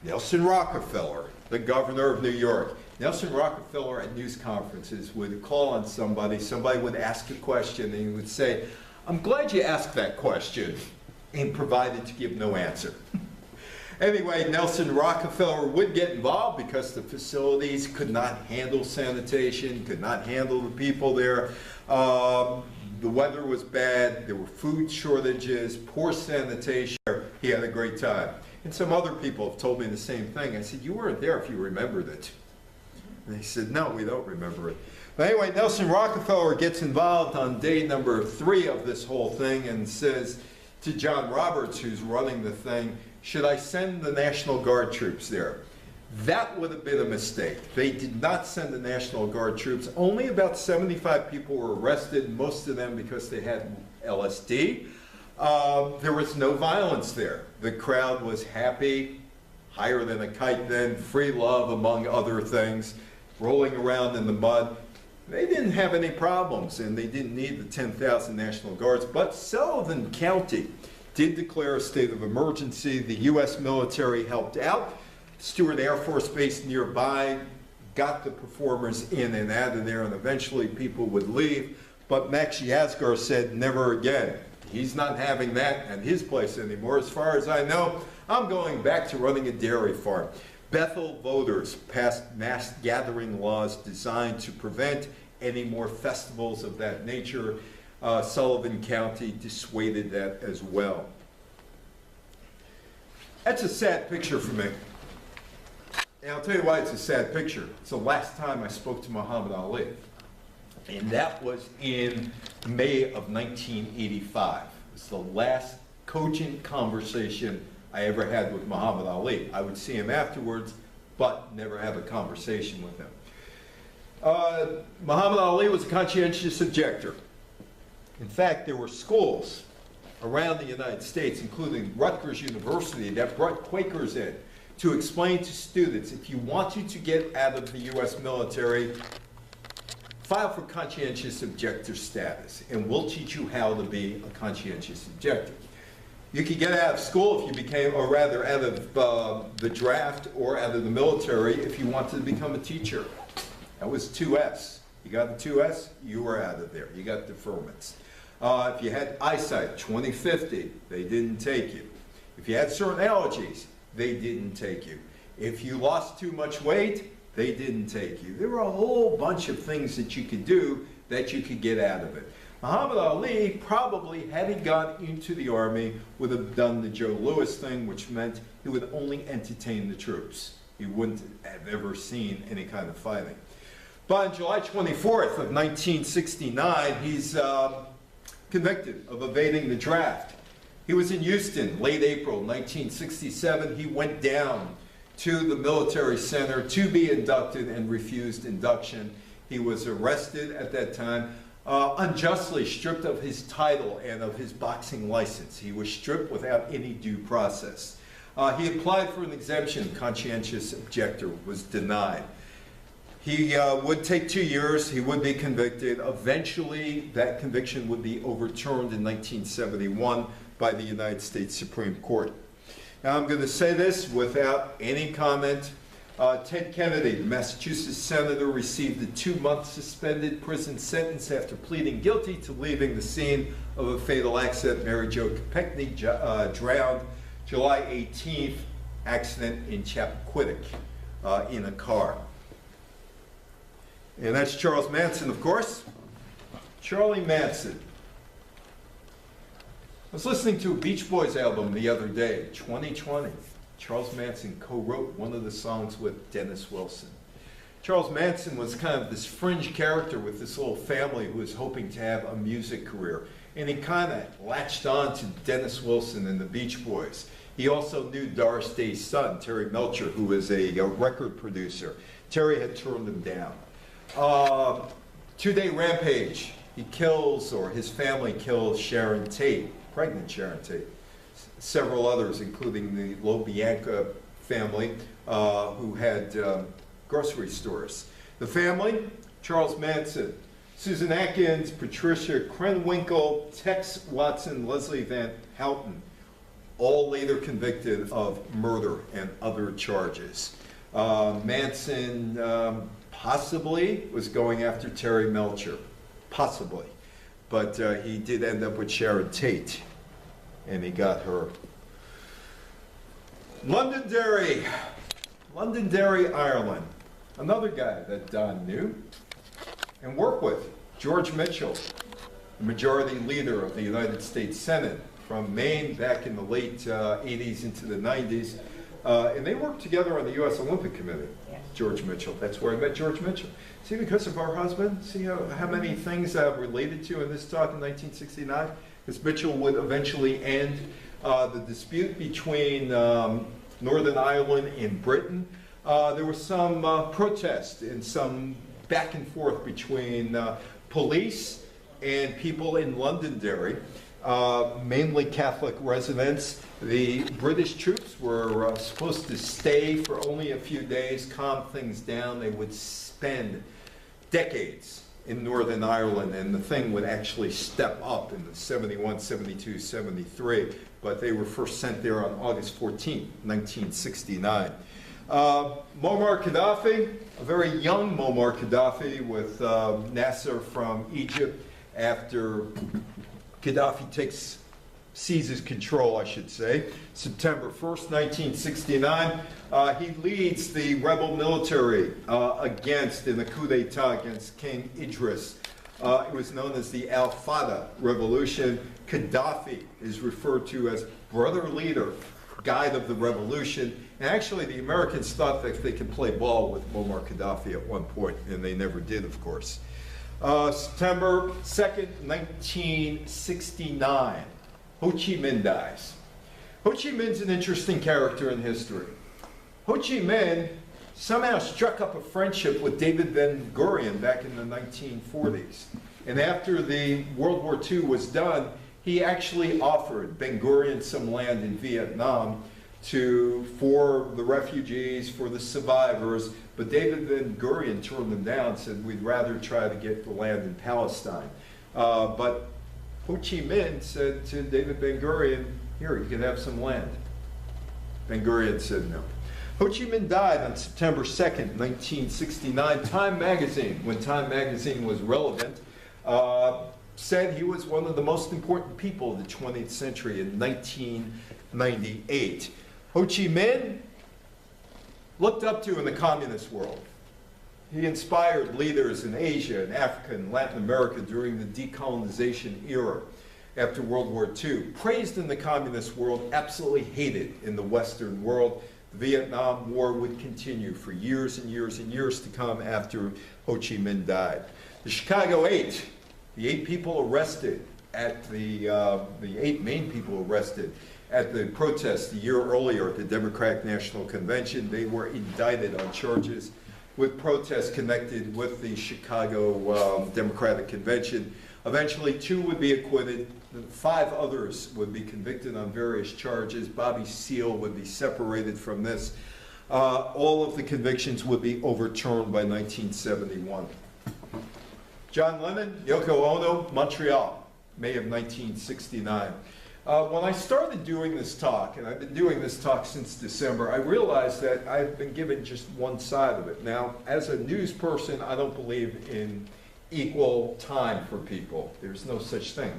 S1: Nelson Rockefeller, the governor of New York, Nelson Rockefeller at news conferences would call on somebody would ask a question, and he would say, I'm glad you asked that question. and provided to give no answer. Anyway, Nelson Rockefeller would get involved because the facilities could not handle sanitation, could not handle the people there. The weather was bad, there were food shortages, poor sanitation. He had a great time. And some other people have told me the same thing. I said, you weren't there if you remembered it. And they said, no, we don't remember it. But anyway, Nelson Rockefeller gets involved on day number 3 of this whole thing and says to John Roberts, who's running the thing, should I send the National Guard troops there? That would have been a mistake. They did not send the National Guard troops. Only about 75 people were arrested, most of them because they had LSD. There was no violence there. The crowd was happy, higher than a kite then, free love among other things, rolling around in the mud. They didn't have any problems, and they didn't need the 10,000 National Guards. But Sullivan County did declare a state of emergency. The U.S. military helped out. Stewart Air Force Base nearby got the performers in and out of there, and eventually people would leave. But Max Yasgur said, never again. He's not having that at his place anymore. As far as I know, I'm going back to running a dairy farm. Bethel voters passed mass gathering laws designed to prevent any more festivals of that nature. Sullivan County dissuaded that as well. That's a sad picture for me. And I'll tell you why it's a sad picture. It's the last time I spoke to Muhammad Ali. And that was in May of 1985. It was the last cogent conversation I ever had with Muhammad Ali. I would see him afterwards, but never have a conversation with him. Muhammad Ali was a conscientious objector. In fact, there were schools around the United States, including Rutgers University, that brought Quakers in to explain to students, if you wanted to get out of the U.S. military, file for conscientious objector status, and we'll teach you how to be a conscientious objector. You could get out of school if you became, or rather out of the draft or out of the military if you wanted to become a teacher. That was 2S. You got the 2S, you were out of there. You got deferments. If you had eyesight, 20/50, they didn't take you. If you had certain allergies, they didn't take you. If you lost too much weight, they didn't take you. There were a whole bunch of things that you could do that you could get out of it. Muhammad Ali probably, had he gone into the Army, would have done the Joe Louis thing, which meant he would only entertain the troops. He wouldn't have ever seen any kind of fighting. But on July 24th of 1969, he's convicted of evading the draft. He was in Houston, late April 1967. He went down to the military center to be inducted and refused induction. He was arrested at that time, unjustly stripped of his title and of his boxing license. He was stripped without any due process. He applied for an exemption. Conscientious objector was denied. He would take 2 years. He would be convicted. Eventually, that conviction would be overturned in 1971 by the United States Supreme Court. Now, I'm going to say this without any comment. Ted Kennedy, the Massachusetts senator, received a 2-month suspended prison sentence after pleading guilty to leaving the scene of a fatal accident. Mary Jo Kopechne drowned July 18th, accident in Chappaquiddick in a car. And that's Charles Manson, of course. Charlie Manson. I was listening to a Beach Boys album the other day, 2020. Charles Manson co-wrote one of the songs with Dennis Wilson. Charles Manson was kind of this fringe character with this little family who was hoping to have a music career. And he kind of latched on to Dennis Wilson and the Beach Boys. He also knew Doris Day's son, Terry Melcher, who was a record producer. Terry had turned him down. 2-day rampage. He kills, or his family kills, Sharon Tate, pregnant Sharon Tate. Several others, including the LoBianca family, who had grocery stores. The family, Charles Manson, Susan Atkins, Patricia Krenwinkel, Tex Watson, Leslie Van Houten, all later convicted of murder and other charges. Manson possibly was going after Terry Melcher, possibly, but he did end up with Sharon Tate. and he got her. Londonderry, Ireland. Another guy that Don knew and worked with, George Mitchell, the majority leader of the United States Senate from Maine back in the late 80s into the 90s. And they worked together on the U.S. Olympic Committee, George Mitchell. That's where I met George Mitchell. See, because of our husband, see how many things I've related to in this talk in 1969? Because Mitchell would eventually end the dispute between Northern Ireland and Britain. There was some protest and some back and forth between police and people in Londonderry, mainly Catholic residents. The British troops were supposed to stay for only a few days, calm things down. They would spend decades in Northern Ireland, and the thing would actually step up in the 71, 72, 73, but they were first sent there on August 14, 1969. Muammar Gaddafi, a very young Muammar Gaddafi with Nasser from Egypt after Gaddafi seizes control, I should say, September 1st, 1969. He leads the rebel military in the coup d'etat against King Idris. It was known as the Al-Fada Revolution. Gaddafi is referred to as brother leader, guide of the revolution. And actually, the Americans thought that they could play ball with Muammar Gaddafi at one point, and they never did, of course. September 2nd, 1969. Ho Chi Minh dies. Ho Chi Minh's an interesting character in history. Ho Chi Minh somehow struck up a friendship with David Ben-Gurion back in the 1940s. And after the World War II was done, he actually offered Ben-Gurion some land in Vietnam for the refugees, for the survivors, but David Ben-Gurion turned them down, said we'd rather try to get the land in Palestine. But Ho Chi Minh said to David Ben-Gurion, here, you can have some land. Ben-Gurion said no. Ho Chi Minh died on September 2nd, 1969. Time magazine, when Time magazine was relevant, said he was one of the most important people of the 20th century in 1998. Ho Chi Minh looked up to in the communist world. He inspired leaders in Asia and Africa and Latin America during the decolonization era after World War II. Praised in the communist world, absolutely hated in the Western world. The Vietnam War would continue for years and years and years to come after Ho Chi Minh died. The Chicago 8, the 8 people arrested at the 8 main people arrested at the protest a year earlier at the Democratic National Convention, they were indicted on charges with protests connected with the Chicago Democratic Convention. Eventually, 2 would be acquitted. 5 others would be convicted on various charges. Bobby Seale would be separated from this. All of the convictions would be overturned by 1971. John Lennon, Yoko Ono, Montreal, May of 1969. When I started doing this talk, and I've been doing this talk since December, I realized that I've been given just one side of it. Now, as a news person, I don't believe in equal time for people. There's no such thing.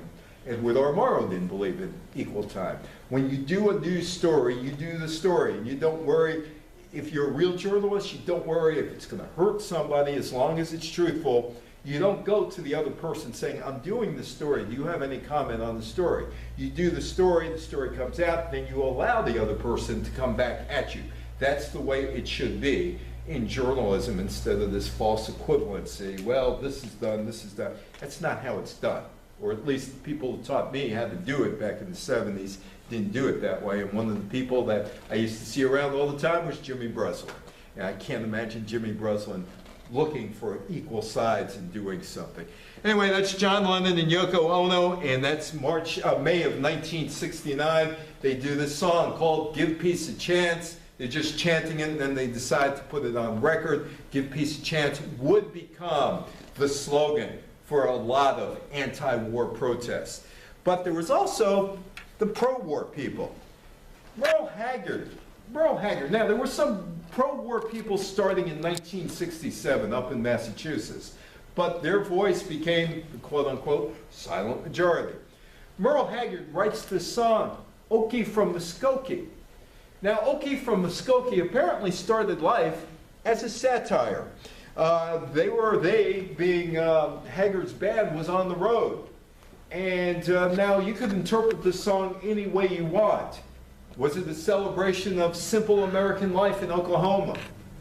S1: Edward R. Murrow didn't believe in equal time. When you do a news story, you do the story. And you don't worry, if you're a real journalist, you don't worry if it's going to hurt somebody as long as it's truthful. You don't go to the other person saying, I'm doing the story. Do you have any comment on the story? You do the story comes out, then you allow the other person to come back at you. That's the way it should be in journalism instead of this false equivalency. Well, this is done, this is done. That's not how it's done. Or at least people who taught me how to do it back in the 70s didn't do it that way. And one of the people that I used to see around all the time was Jimmy Breslin. And I can't imagine Jimmy Breslin looking for equal sides and doing something. Anyway, that's John Lennon and Yoko Ono, and that's May of 1969. They do this song called Give Peace a Chance. They're just chanting it, and then they decide to put it on record. Give Peace a Chance would become the slogan for a lot of anti-war protests. But there was also the pro-war people. Merle Haggard. Now, there were some pro-war people starting in 1967 up in Massachusetts, but their voice became the quote-unquote silent majority. Merle Haggard writes this song, Okie from Muskogee. Now, Okie from Muskogee apparently started life as a satire. They being Haggard's band, was on the road. And now you could interpret this song any way you want. Was it a celebration of simple American life in Oklahoma?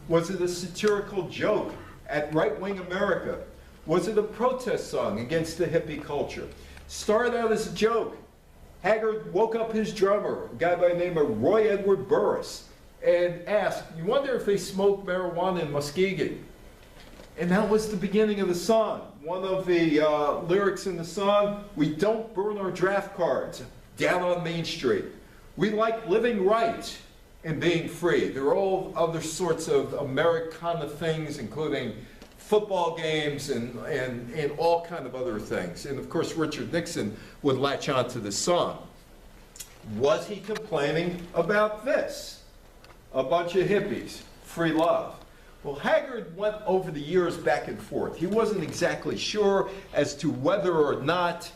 S1: Was it a satirical joke at right-wing America? Was it a protest song against the hippie culture? Started out as a joke. Haggard woke up his drummer, a guy by the name of Roy Edward Burris, and asked, you wonder if they smoke marijuana in Muskogee? And that was the beginning of the song. One of the lyrics in the song, we don't burn our draft cards down on Main Street. We like living right and being free. There are all other sorts of Americana things, including football games and all kind of other things. And of course, Richard Nixon would latch on to this song. Was he complaining about this? A bunch of hippies, free love. Well, Haggard went over the years back and forth. He wasn't exactly sure as to whether or not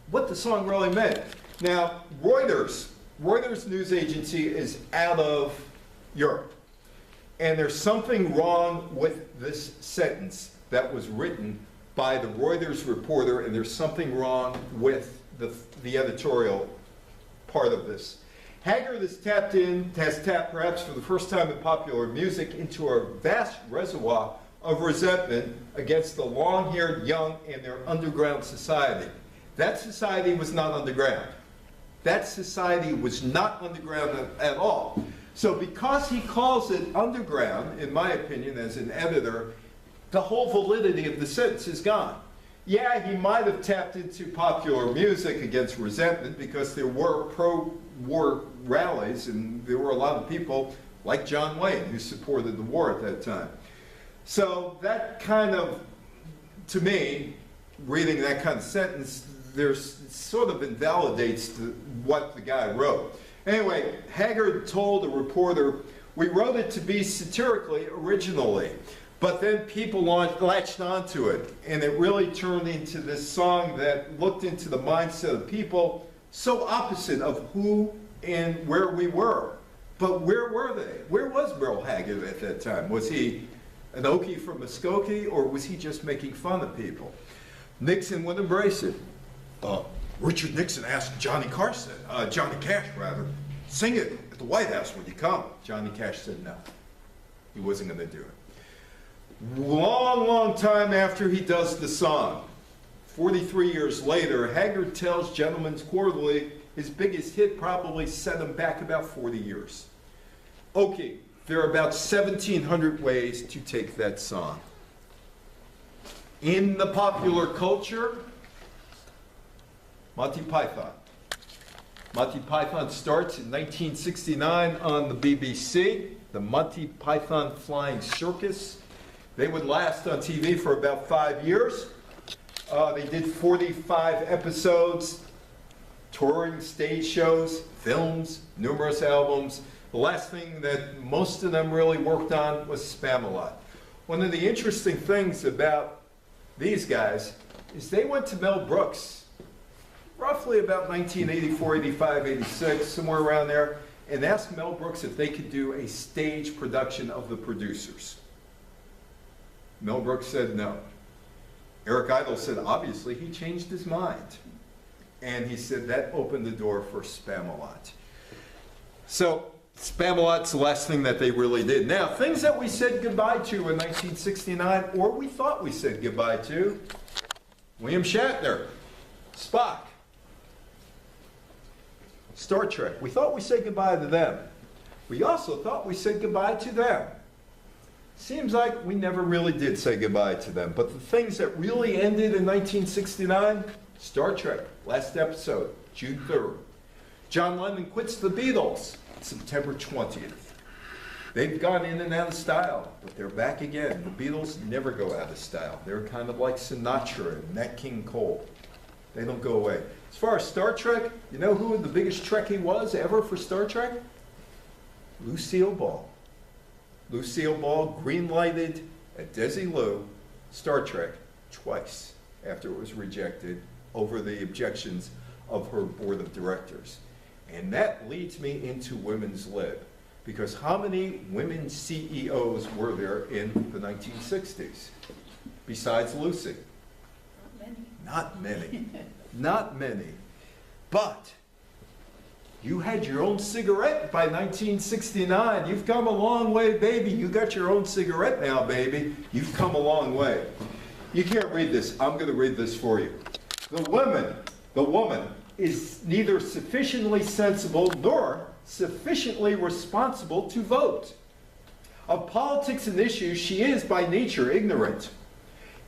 S1: what the song really meant. Now, Reuters news agency is out of Europe. And there's something wrong with this sentence that was written by the Reuters reporter, and there's something wrong with the editorial part of this. Haggard has tapped perhaps for the first time in popular music into a vast reservoir of resentment against the long-haired young and their underground society. That society was not underground. That society was not underground at all. So because he calls it underground, in my opinion, as an editor, the whole validity of the sentence is gone. Yeah, he might have tapped into popular music against resentment because there were pro-war rallies and there were a lot of people like John Wayne who supported the war at that time. So that kind of, to me, reading that kind of sentence, sort of invalidates what the guy wrote. Anyway, Haggard told a reporter, we wrote it to be satirically originally, but then people latched onto it, and it really turned into this song that looked into the mindset of people so opposite of who and where we were. But where were they? Where was Merle Haggard at that time? Was he an Okie from Muskogee, or was he just making fun of people? Nixon would embrace it. Richard Nixon asked Johnny Cash, sing it at the White House when you come. Johnny Cash said no. He wasn't going to do it. Long time after he does the song, 43 years later, Haggard tells Gentleman's Quarterly his biggest hit probably set him back about 40 years. Okay, there are about 1,700 ways to take that song. In the popular culture, Monty Python. Monty Python starts in 1969 on the BBC, the Monty Python Flying Circus. They would last on TV for about 5 years. They did 45 episodes, touring stage shows, films, numerous albums. The last thing that most of them really worked on was Spamalot. One of the interesting things about these guys is they went to Mel Brooks roughly about 1984, 85, 86, somewhere around there, and asked Mel Brooks if they could do a stage production of The Producers. Mel Brooks said no. Eric Idle said obviously he changed his mind. And he said that opened the door for Spamalot. So Spamalot's the last thing that they really did. Now, things that we said goodbye to in 1969, or we thought we said goodbye to, William Shatner, Spock, Star Trek. We thought we said goodbye to them. We also thought we said goodbye to them. Seems like we never really did say goodbye to them. But the things that really ended in 1969, Star Trek, last episode, June 3rd. John Lennon quits the Beatles, September 20th. They've gone in and out of style, but they're back again. The Beatles never go out of style. They're kind of like Sinatra and Nat King Cole. They don't go away. As far as Star Trek, you know who the biggest Trekkie was ever for Star Trek? Lucille Ball. Lucille Ball green-lighted at Desilu Star Trek twice after it was rejected, over the objections of her board of directors. And that leads me into women's lib, because how many women CEOs were there in the 1960s, besides Lucy? Not many. Not many. But you had your own cigarette by 1969. You've come a long way, baby. You got your own cigarette now, baby. You've come a long way. You can't read this. I'm going to read this for you. The woman is neither sufficiently sensible nor sufficiently responsible to vote. Of politics and issues, she is by nature ignorant.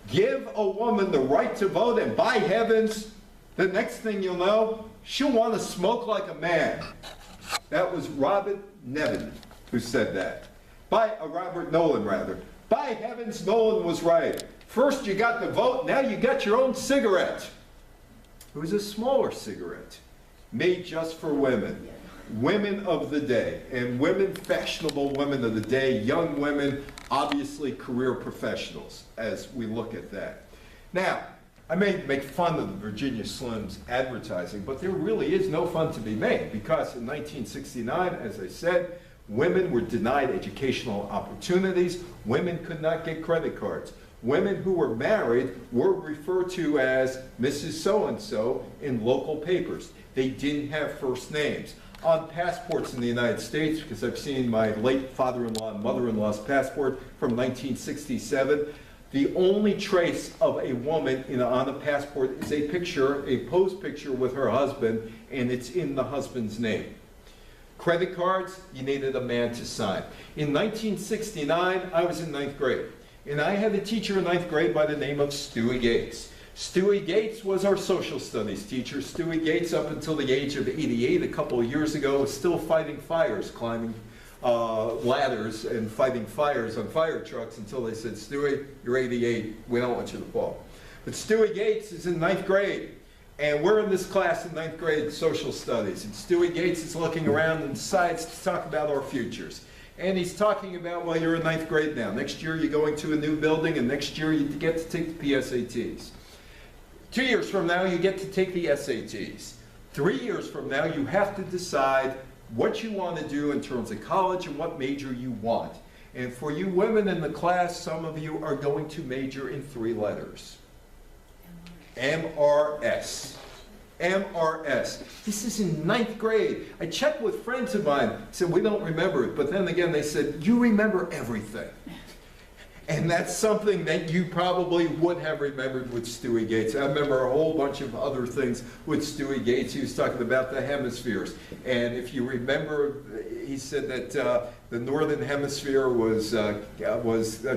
S1: Give a woman the right to vote, and by heavens, the next thing you'll know, she'll want to smoke like a man. That was Robert Nevin who said that. Robert Nolan, rather. By heavens, Nolan was right. First you got the vote, now you got your own cigarette. It was a smaller cigarette, made just for women. Women of the day, and women, fashionable women of the day, young women, obviously career professionals, as we look at that. Now, I may make fun of the Virginia Slims advertising, but there really is no fun to be made, because in 1969, as I said, women were denied educational opportunities. Women could not get credit cards. Women who were married were referred to as Mrs. So-and-so in local papers. They didn't have first names. On passports in the United States, because I've seen my late father-in-law and mother-in-law's passport from 1967, the only trace of a woman on a passport is a picture, a posed picture with her husband, and it's in the husband's name. Credit cards, you needed a man to sign. In 1969, I was in 9th grade, and I had a teacher in 9th grade by the name of Stewie Gates. Stewie Gates was our social studies teacher. Stewie Gates, up until the age of 88, a couple of years ago, was still fighting fires, climbing ladders and fighting fires on fire trucks until they said, Stewie, you're 88, we don't want you to fall. But Stewie Gates is in 9th grade, and we're in this class in 9th grade, social studies, and Stewie Gates is looking around and decides to talk about our futures. And he's talking about, well, you're in 9th grade now. Next year you're going to a new building, and next year you get to take the PSATs. 2 years from now you get to take the SATs. 3 years from now you have to decide what you want to do in terms of college and what major you want. And for you women in the class, some of you are going to major in 3 letters. MRS. MRS. This is in 9th grade. I checked with friends of mine, said we don't remember it, but then again they said, you remember everything. And that's something that you probably would have remembered with Stewie Gates. I remember a whole bunch of other things with Stewie Gates. He was talking about the hemispheres. And if you remember, he said that the northern hemisphere was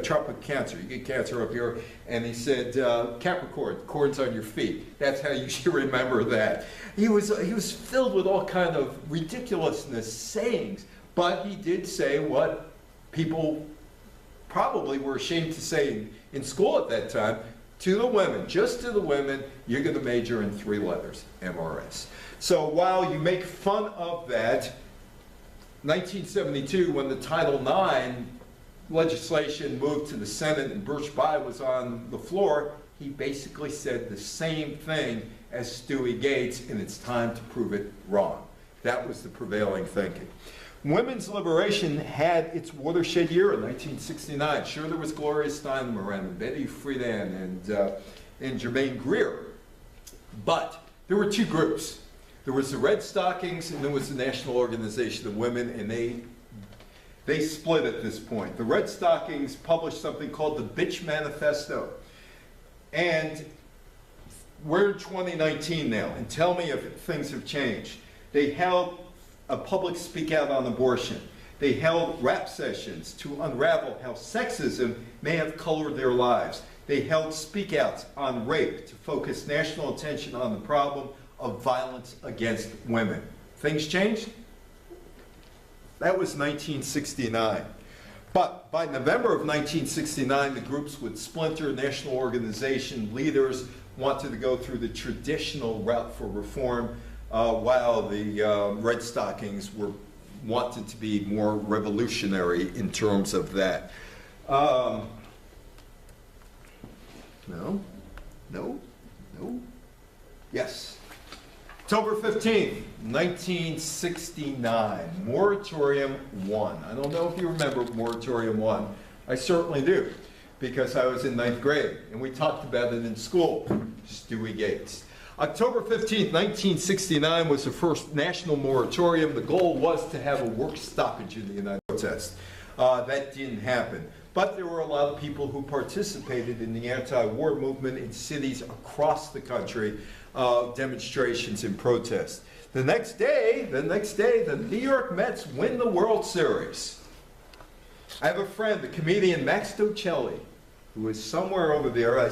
S1: tropic cancer. You get cancer up here. And he said, Capricorn, corns on your feet. That's how you should remember that. He was filled with all kind of ridiculousness sayings. But he did say what people probably were ashamed to say in school at that time, to the women, just to the women, you're going to major in 3 letters, MRS. So while you make fun of that, 1972, when the Title IX legislation moved to the Senate and Birch Bayh was on the floor, he basically said the same thing as Stewie Gates, and it's time to prove it wrong. That was the prevailing thinking. Women's liberation had its watershed year in 1969. Sure, there was Gloria Steinem around, and Betty Friedan, and Germaine Greer. But there were 2 groups. There was the Red Stockings, and there was the National Organization of Women, and they split at this point. The Red Stockings published something called the Bitch Manifesto. And we're in 2019 now, and tell me if things have changed. They held a public speak out on abortion. They held rap sessions to unravel how sexism may have colored their lives. They held speak outs on rape to focus national attention on the problem of violence against women. Things changed? That was 1969. But by November of 1969, the groups would splinter. National organization leaders wanted to go through the traditional route for reform, while the Red Stockings wanted to be more revolutionary in terms of that. No. Yes. October 15th, 1969, Moratorium 1. I don't know if you remember Moratorium 1. I certainly do, because I was in 9th grade, and we talked about it in school. Stewie Gates. October 15th, 1969 was the first national moratorium. The goal was to have a work stoppage in the United States. That didn't happen. But there were a lot of people who participated in the anti-war movement in cities across the country, demonstrations and protests. The next day, the New York Mets win the World Series. I have a friend, the comedian Max Docelli, who is somewhere over there. I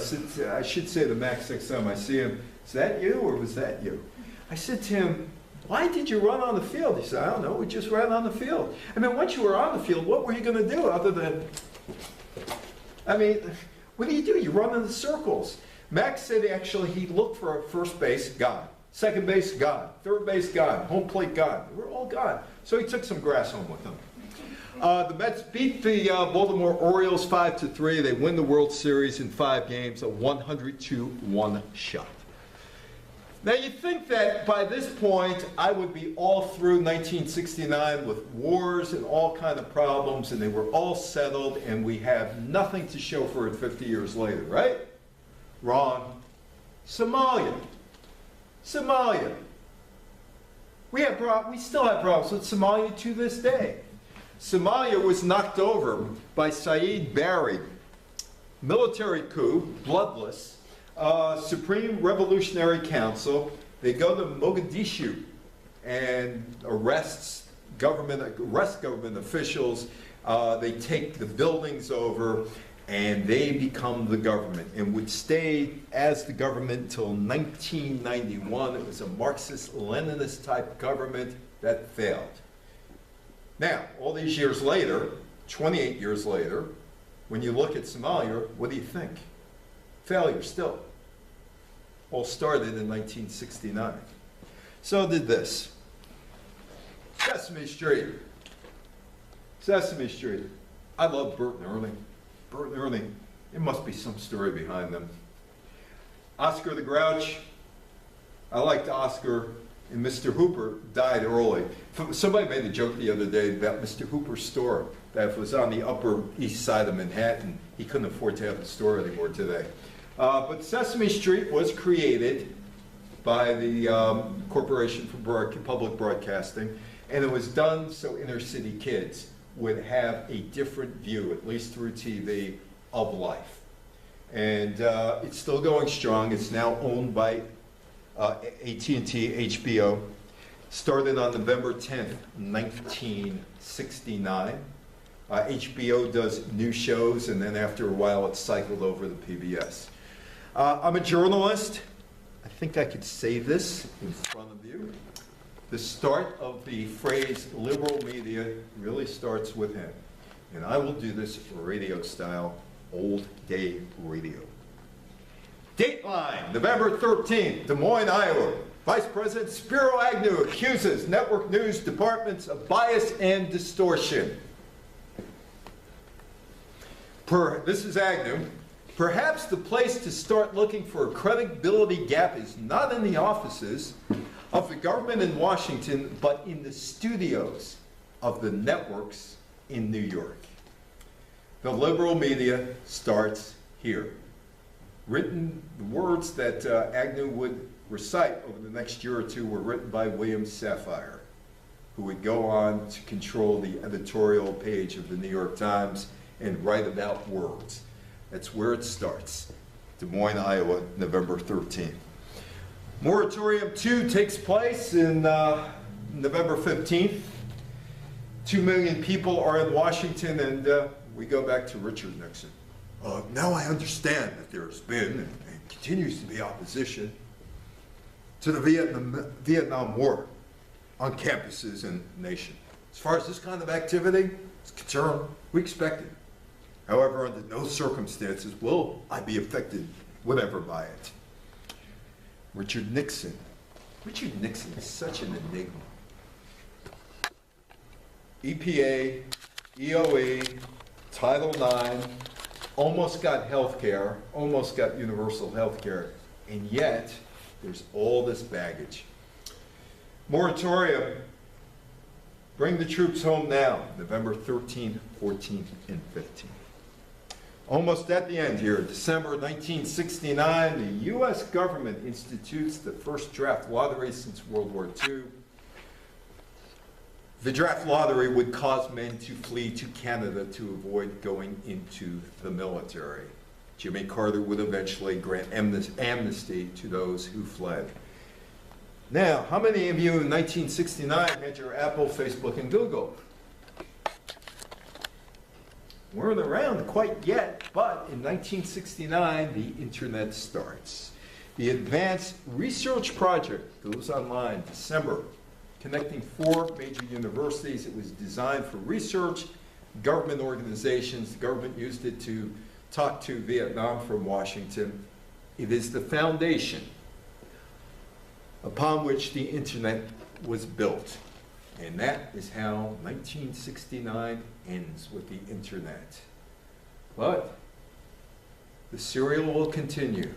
S1: should say to Max next time I see him, is that you or was that you? I said to him, why did you run on the field? He said, I don't know, we just ran on the field. I mean, once you were on the field, what were you going to do other than, what do? You run in the circles. Max said actually he looked for a first base, gone. Second base, gone. Third base, gone. Home plate, gone. We're all gone. So he took some grass home with him. The Mets beat the Baltimore Orioles 5-3. They win the World Series in 5 games, a 100-1 shot. Now you think that by this point I would be all through 1969 with wars and all kind of problems, and they were all settled, and we have nothing to show for it 50 years later, right? Wrong. Somalia. We still have problems with Somalia to this day. Somalia was knocked over by Saeed Barre. Military coup, bloodless. Supreme Revolutionary Council. They go to Mogadishu and arrest government officials. They take the buildings over, and they become the government and would stay as the government until 1991. It was a Marxist-Leninist type government that failed. Now, all these years later, 28 years later, when you look at Somalia, what do you think? Failure still. All started in 1969. So did this. Sesame Street. Sesame Street. I love Bert and Ernie. Bert and Ernie. There must be some story behind them. Oscar the Grouch. I liked Oscar, and Mr. Hooper died early. Somebody made a joke the other day about Mr. Hooper's store that was on the Upper East Side of Manhattan. He couldn't afford to have the store anymore today. But Sesame Street was created by the Corporation for Public Broadcasting, and it was done so inner city kids would have a different view, at least through TV, of life. And it's still going strong. It's now owned by AT&T HBO. Started on November 10th, 1969. HBO does new shows, and then after a while it's cycled over to PBS. I'm a journalist. I think I could say this in front of you. The start of the phrase liberal media really starts with him. And I will do this radio style, old day radio. Dateline, November 13th, Des Moines, Iowa. Vice President Spiro Agnew accuses network news departments of bias and distortion. This is Agnew. Perhaps the place to start looking for a credibility gap is not in the offices of the government in Washington, but in the studios of the networks in New York. The liberal media starts here. The words that Agnew would recite over the next year or two were written by William Safire, who would go on to control the editorial page of the New York Times and write about words. That's where it starts. Des Moines, Iowa, November 13th. Moratorium 2 takes place in November 15th. 2 million people are in Washington, and we go back to Richard Nixon. Now I understand that there's been and continues to be opposition to the Vietnam War on campuses and nation. As far as this kind of activity is concerned, we expect it. However, under no circumstances will I be affected whatever by it. Richard Nixon. Richard Nixon is such an enigma. EPA, EOE, Title IX, almost got health care, almost got universal health care, and yet There's all this baggage. Moratorium. Bring the troops home now, November 13th, 14th, and 15th. Almost at the end here, December 1969, the U.S. government institutes the first draft lottery since World War II. The draft lottery would cause men to flee to Canada to avoid going into the military. Jimmy Carter would eventually grant amnesty to those who fled. Now, how many of you in 1969 had your Apple, Facebook, and Google? Weren't around quite yet, but in 1969, the internet starts. The Advanced Research Project goes online December, connecting 4 major universities. It was designed for research, government organizations. The government used it to talk to Vietnam from Washington. It is the foundation upon which the internet was built. And that is how 1969 ends with the internet. But the serial will continue.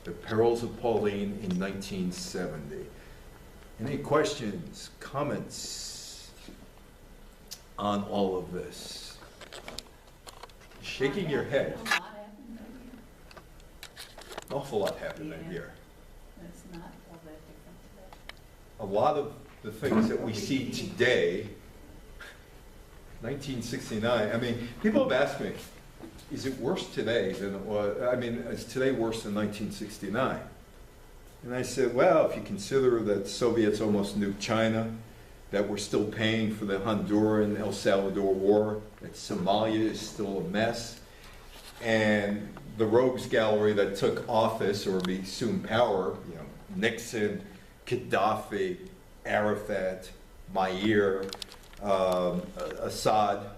S1: The Perils of Pauline in 1970. Any questions, comments on all of this? Shaking your head.
S3: A lot happened that year.
S1: An awful lot happened that
S3: Yeah.
S1: year.
S3: It's not all that different today.
S1: A lot of the things that we see today, 1969, I mean, people have asked me, is it worse today than it was, I mean, is today worse than 1969? And I said, well, if you consider that the Soviets almost nuked China, that we're still paying for the Honduran, El Salvador war, that Somalia is still a mess, and the rogues gallery that took office or be soon power, you know, Nixon, Gaddafi, Arafat, Meir, Assad.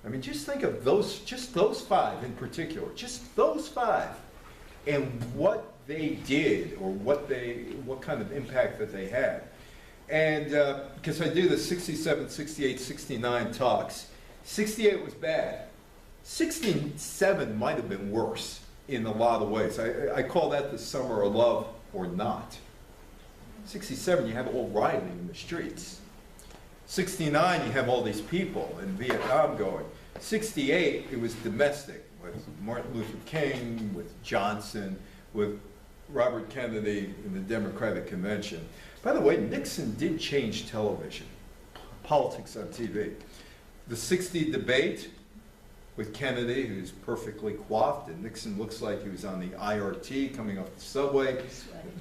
S1: I mean, just think of those, just those 5 in particular, just those 5, and what they did, or what kind of impact that they had. And because I do the 67, 68, 69 talks, 68 was bad. 67 might have been worse in a lot of ways. I call that the summer of love or not. 67, you have all rioting in the streets. 69, you have all these people in Vietnam going. 68, it was domestic, with Martin Luther King, with Johnson, with Robert Kennedy in the Democratic Convention. By the way, Nixon did change television, politics on TV. The 60 debate with Kennedy, who's perfectly coiffed, and Nixon looks like he was on the IRT coming off the subway.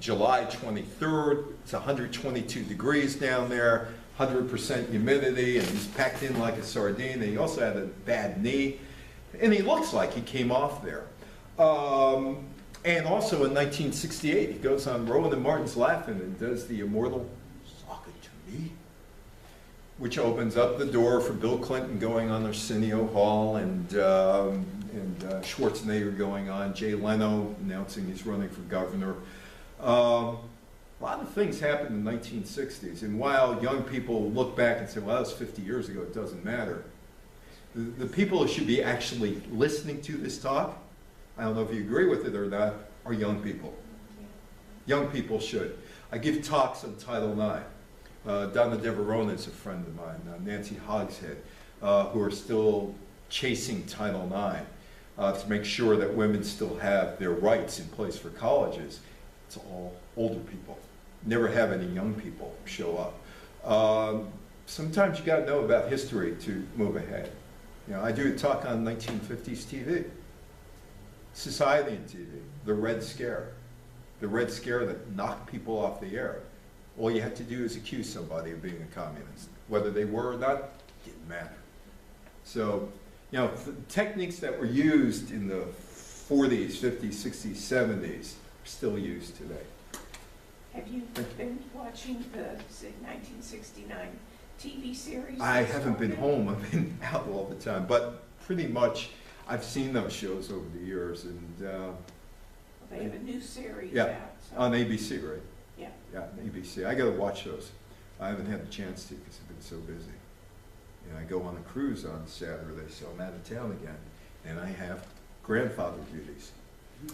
S1: July 23rd, it's 122 degrees down there, 100% humidity, and he's packed in like a sardine, and he also had a bad knee, and he looks like he came off there. And also in 1968, he goes on Rowan and Martin's Laughing and does the immortal "Sock It to Me," which opens up the door for Bill Clinton going on Arsenio Hall, and Schwarzenegger going on, Jay Leno announcing he's running for governor. A lot of things happened in the 1960s, and while young people look back and say, well, that was 50 years ago, it doesn't matter. The people who should be actually listening to this talk, I don't know if you agree with it or not, are young people. Young people should. I give talks on Title IX. Donna Deverona is a friend of mine, Nancy Hogshead, who are still chasing Title IX to make sure that women still have their rights in place for colleges. It's all older people. Never have any young people show up. Sometimes you got to know about history to move ahead. You know, I do a talk on 1950s TV, society and TV, the Red Scare. The Red Scare that knocked people off the air. All you had to do is accuse somebody of being a communist. Whether they were or not, didn't matter. So, you know, the techniques that were used in the 40s, 50s, 60s, 70s are still used today.
S4: Have you been watching the, say, 1969 TV series?
S1: I haven't been home. I've been out all the time. But pretty much, I've seen those shows over the years. And
S4: they have a new series
S1: yeah,
S4: out. So.
S1: on ABC, right?
S4: Yeah.
S1: Yeah, ABC. I got to watch those. I haven't had the chance to because I've been so busy. And I go on a cruise on Saturday, so I'm out of town again. And I have grandfather duties.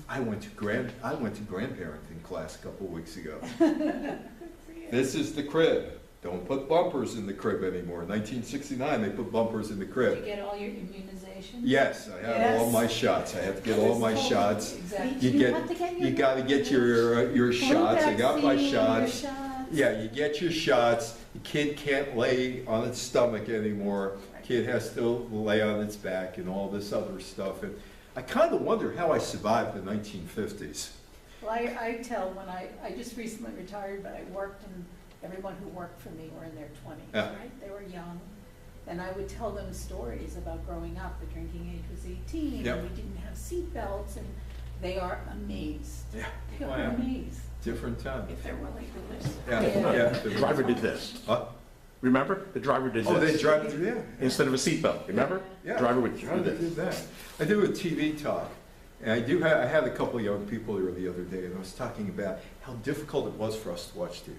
S1: I went to grandparenting class a couple weeks ago.
S4: Good for you.
S1: This is the crib. Don't put bumpers in the crib anymore. In 1969, they put bumpers in the
S3: Did you
S1: crib.
S3: get all your immunizations?
S1: Yes, I have all
S4: Yes.
S1: my shots. I have to get all my shots.
S3: Exactly.
S1: You
S3: have to get
S1: You gotta get your
S3: flu
S1: shots. I got my
S3: vaccine, your
S1: shots.
S3: shots.
S1: Yeah, you get your shots. The kid can't lay on its stomach anymore. Kid has to lay on its back and all this other stuff. And I kind of wonder how I survived the 1950s.
S3: Well, I tell when I just recently retired, but I worked and everyone who worked for me were in their 20s,
S1: Yeah.
S3: right? They were young. And I would tell them stories about growing up. The drinking age was 18,
S1: Yep.
S3: and we didn't have seat belts, and they are amazed.
S1: Yeah.
S3: They
S1: Oh,
S3: are
S1: yeah.
S3: amazed.
S1: Different time.
S4: If they're willing to listen.
S1: Yeah,
S3: Yeah.
S1: yeah.
S2: The driver did this.
S1: Huh?
S2: Remember? The driver did this.
S1: Oh, they drive through there?
S2: Instead of a seatbelt, remember?
S1: Yeah.
S2: Driver would do
S1: How they
S2: this.
S1: did that. I do a TV talk, and I had a couple of young people here the other day, and I was talking about how difficult it was for us to watch TV.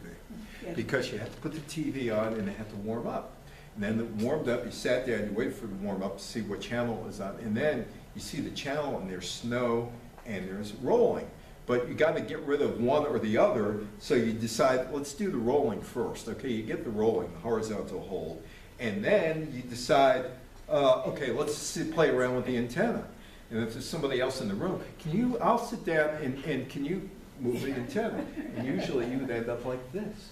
S3: Yeah.
S1: Because you had to put the TV on and it had to warm up. And then it warmed up, you sat there and you waited for it to warm up to see what channel it was on. And then you see the channel and there's snow and there's rolling. But you got to get rid of one or the other, so you decide, let's do the rolling first. Okay, you get the rolling, the horizontal hold. And then you decide, okay, let's play around with the antenna. And if there's somebody else in the room, I'll sit down and can you move the antenna? And usually you would end up like this.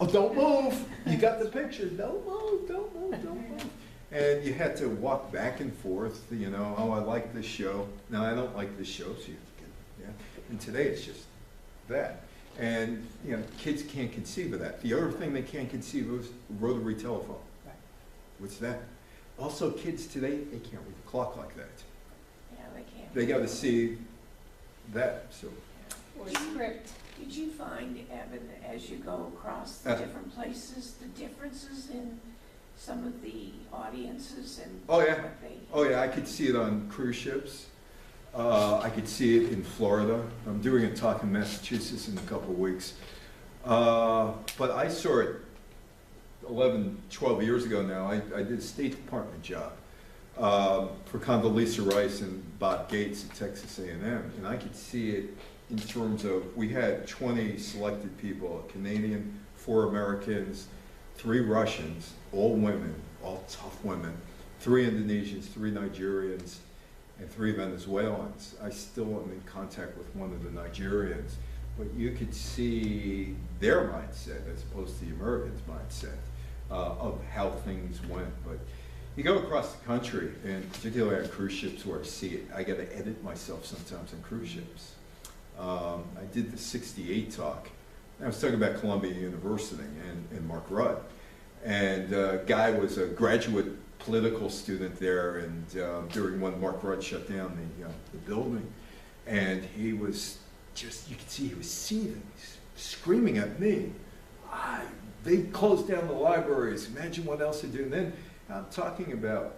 S1: Oh, don't move. You got the picture. Don't move, don't move, don't move. And you had to walk back and forth, oh, I like this show. No, I don't like this show, so you have to get, yeah. And today it's just that. And, kids can't conceive of that. The other thing they can't conceive of is rotary telephone.
S3: Right.
S1: What's that? Also, kids today, they can't read the clock like that.
S4: Yeah, they can't.
S1: They got to see that, so.
S3: Or script.
S4: Did you find, Evan, as you go across the different places, the differences in some of the audiences and
S1: Oh, yeah.
S4: what they?
S1: Oh, yeah, I could see it on cruise ships. I could see it in Florida. I'm doing a talk in Massachusetts in a couple of weeks. But I saw it 11, 12 years ago now. I did a State Department job for Condoleezza Rice and Bob Gates at Texas A&M. And I could see it in terms of, we had 20 selected people, a Canadian, 4 Americans, 3 Russians, all women, all tough women, 3 Indonesians, 3 Nigerians, and 3 Venezuelans. I still am in contact with one of the Nigerians, but you could see their mindset as opposed to the Americans' mindset of how things went. But you go across the country, and particularly on cruise ships where I see it, I got to edit myself sometimes on cruise ships. I did the 68 talk. I was talking about Columbia University and Mark Rudd. And Guy was a graduate political student there, and during when Mark Rudd shut down the building. And he was just, you could see he was seething, screaming at me. They closed down the libraries, imagine what else they do. And then I'm talking about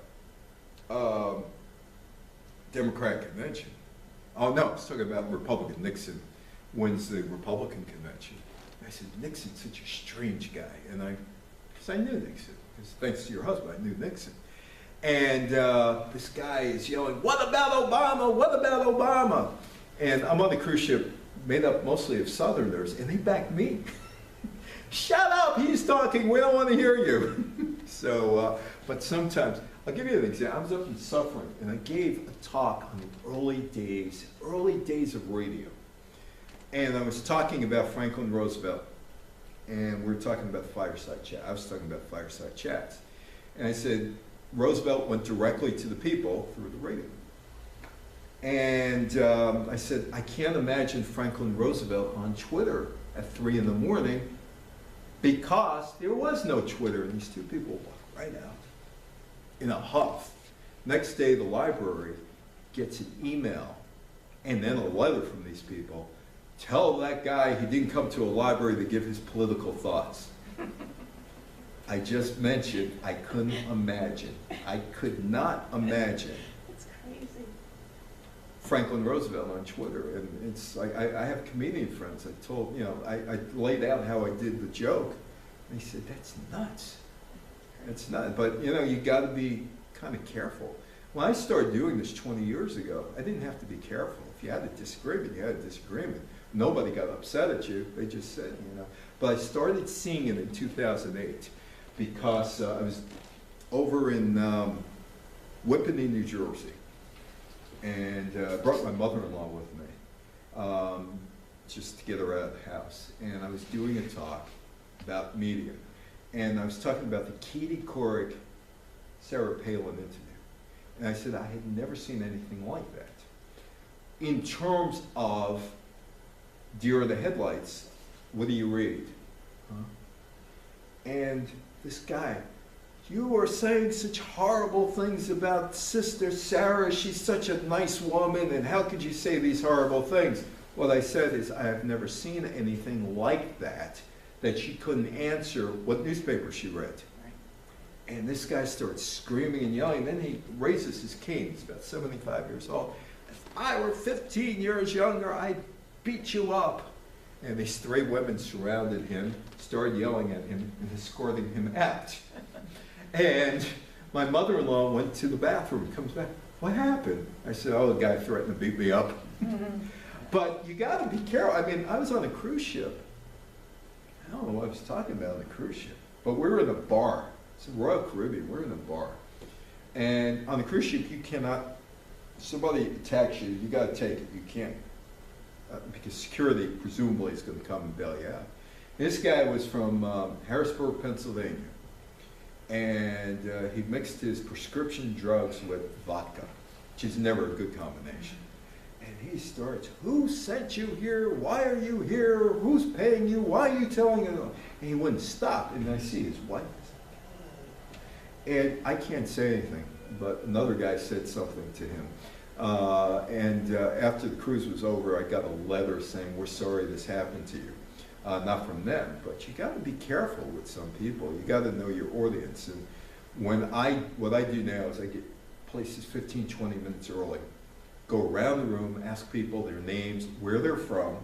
S1: Democratic convention. Oh, no, I was talking about Republican. Nixon wins the Republican convention. I said, Nixon's such a strange guy. And because I knew Nixon, because thanks to your husband, I knew Nixon. And this guy is yelling, what about Obama? What about Obama? And I'm on the cruise ship made up mostly of Southerners, and they backed me. Shut up, he's talking, we don't want to hear you. So, but sometimes, I'll give you an example. I was up in Suffering, and I gave a talk on the early days of radio. And I was talking about Franklin Roosevelt, and we were talking about fireside chat. I was talking about fireside chats. And I said, Roosevelt went directly to the people through the radio. And I said, I can't imagine Franklin Roosevelt on Twitter at 3 in the morning because there was no Twitter. And these 2 people walked right out in a huff. Next day, the library gets an email and then a letter from these people. Tell that guy he didn't come to a library to give his political thoughts. I just mentioned I couldn't imagine. I could not imagine
S4: It's crazy.
S1: Franklin Roosevelt on Twitter. And it's like, I have comedian friends. I told, I laid out how I did the joke. And he said, that's nuts. It's not, but you got to be kind of careful. When I started doing this 20 years ago, I didn't have to be careful. If you had a disagreement, you had a disagreement. Nobody got upset at you, they just said, you know. But I started seeing it in 2008 because I was over in Whippany, New Jersey, and brought my mother-in-law with me, just to get her out of the house. And I was doing a talk about media, and I was talking about the Katie Couric, Sarah Palin interview. And I said, I had never seen anything like that. In terms of deer in the headlights, what do you read? Huh? And this guy, you are saying such horrible things about Sister Sarah. She's such a nice woman, and how could you say these horrible things? What I said is, I have never seen anything like that, that she couldn't answer what newspaper she read. And this guy starts screaming and yelling. Then he raises his cane. He's about 75 years old. If I were 15 years younger, I'd beat you up. And these three women surrounded him, started yelling at him and escorting him out. And my mother-in-law went to the bathroom, comes back. What happened? I said, oh, the guy threatened to beat me up. But you got to be careful. I mean, I was on a cruise ship. I don't know what I was talking about on the cruise ship. But we were in a bar. It's the Royal Caribbean, we're in a bar. And on the cruise ship, you cannot, somebody attacks you, you gotta take it, you can't, because security presumably is gonna come and bail you out. This guy was from Harrisburg, Pennsylvania. And he mixed his prescription drugs with vodka, which is never a good combination. And he starts, who sent you here? Why are you here? Who's paying you? Why are you telling him? And he wouldn't stop, and I see his wife. And I can't say anything, but another guy said something to him. After the cruise was over, I got a letter saying, we're sorry this happened to you. Not from them, but you got to be careful with some people. You got to know your audience. And what I do now is I get places 15, 20 minutes early, go around the room, ask people their names, where they're from,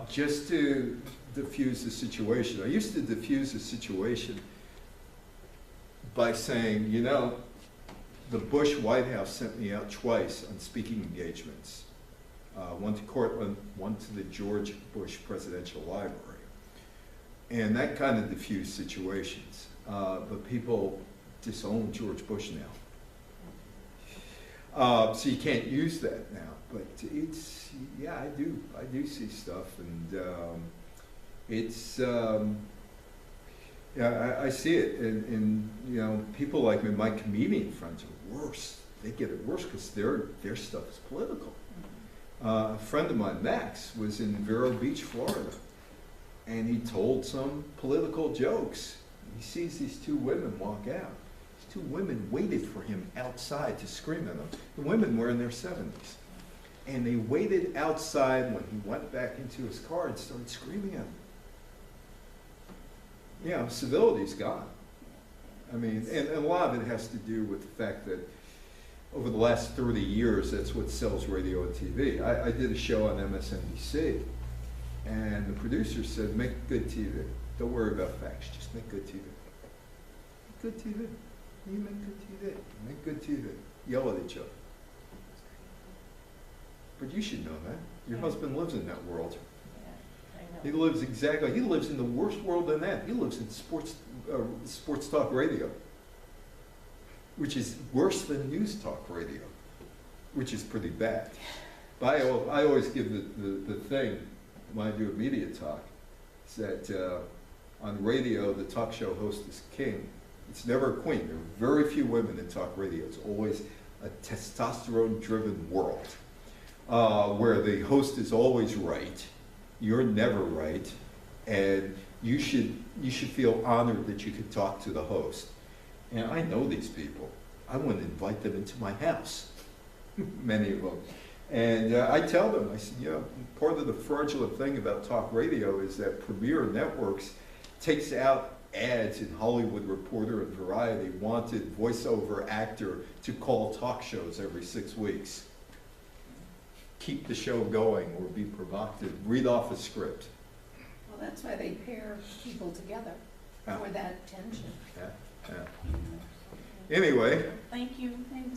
S1: just to diffuse the situation. I used to diffuse the situation by saying, you know, the Bush White House sent me out twice on speaking engagements. One to Cortland, one to the George Bush Presidential Library. And that kind of diffused situations. But people disown George Bush now. So you can't use that now. But it's, yeah, I do see stuff, and it's, yeah, I see it, and you know, people like me, my comedian friends are worse. They get it worse because their stuff is political. A friend of mine, Max, was in Vero Beach, Florida, and he told some political jokes. He sees these two women walk out. These two women waited for him outside to scream at him. The women were in their 70s. And they waited outside when he went back into his car and started screaming at him. You know, civility's gone. I mean, and a lot of it has to do with the fact that over the last 30 years, that's what sells radio and TV. I did a show on MSNBC, and the producer said, make good TV. Don't worry about facts, just make good TV. Make good TV. You make good TV. Make good TV. Yell at each other. But you should know that. Your husband lives in that world. He lives he lives in the worst world than that. He lives in sports talk radio, which is worse than news talk radio, which is pretty bad. But I always give the thing when I do a media talk, is that on radio, the talk show host is king. It's never a queen. There are very few women in talk radio. It's always a testosterone-driven world, where the host is always right. You're never right, and you should feel honored that you could talk to the host. And I know these people. I wouldn't invite them into my house, many of them. And I tell them, I said, you know, part of the fraudulent thing about talk radio is that Premier Networks takes out ads in Hollywood Reporter and Variety, wanted voiceover actor to call talk shows every 6 weeks. Keep the show going or be provocative. Read off a script.
S3: Well, that's why they pair people together, for that tension.
S1: Yeah. Anyway.
S4: Thank you. Thanks.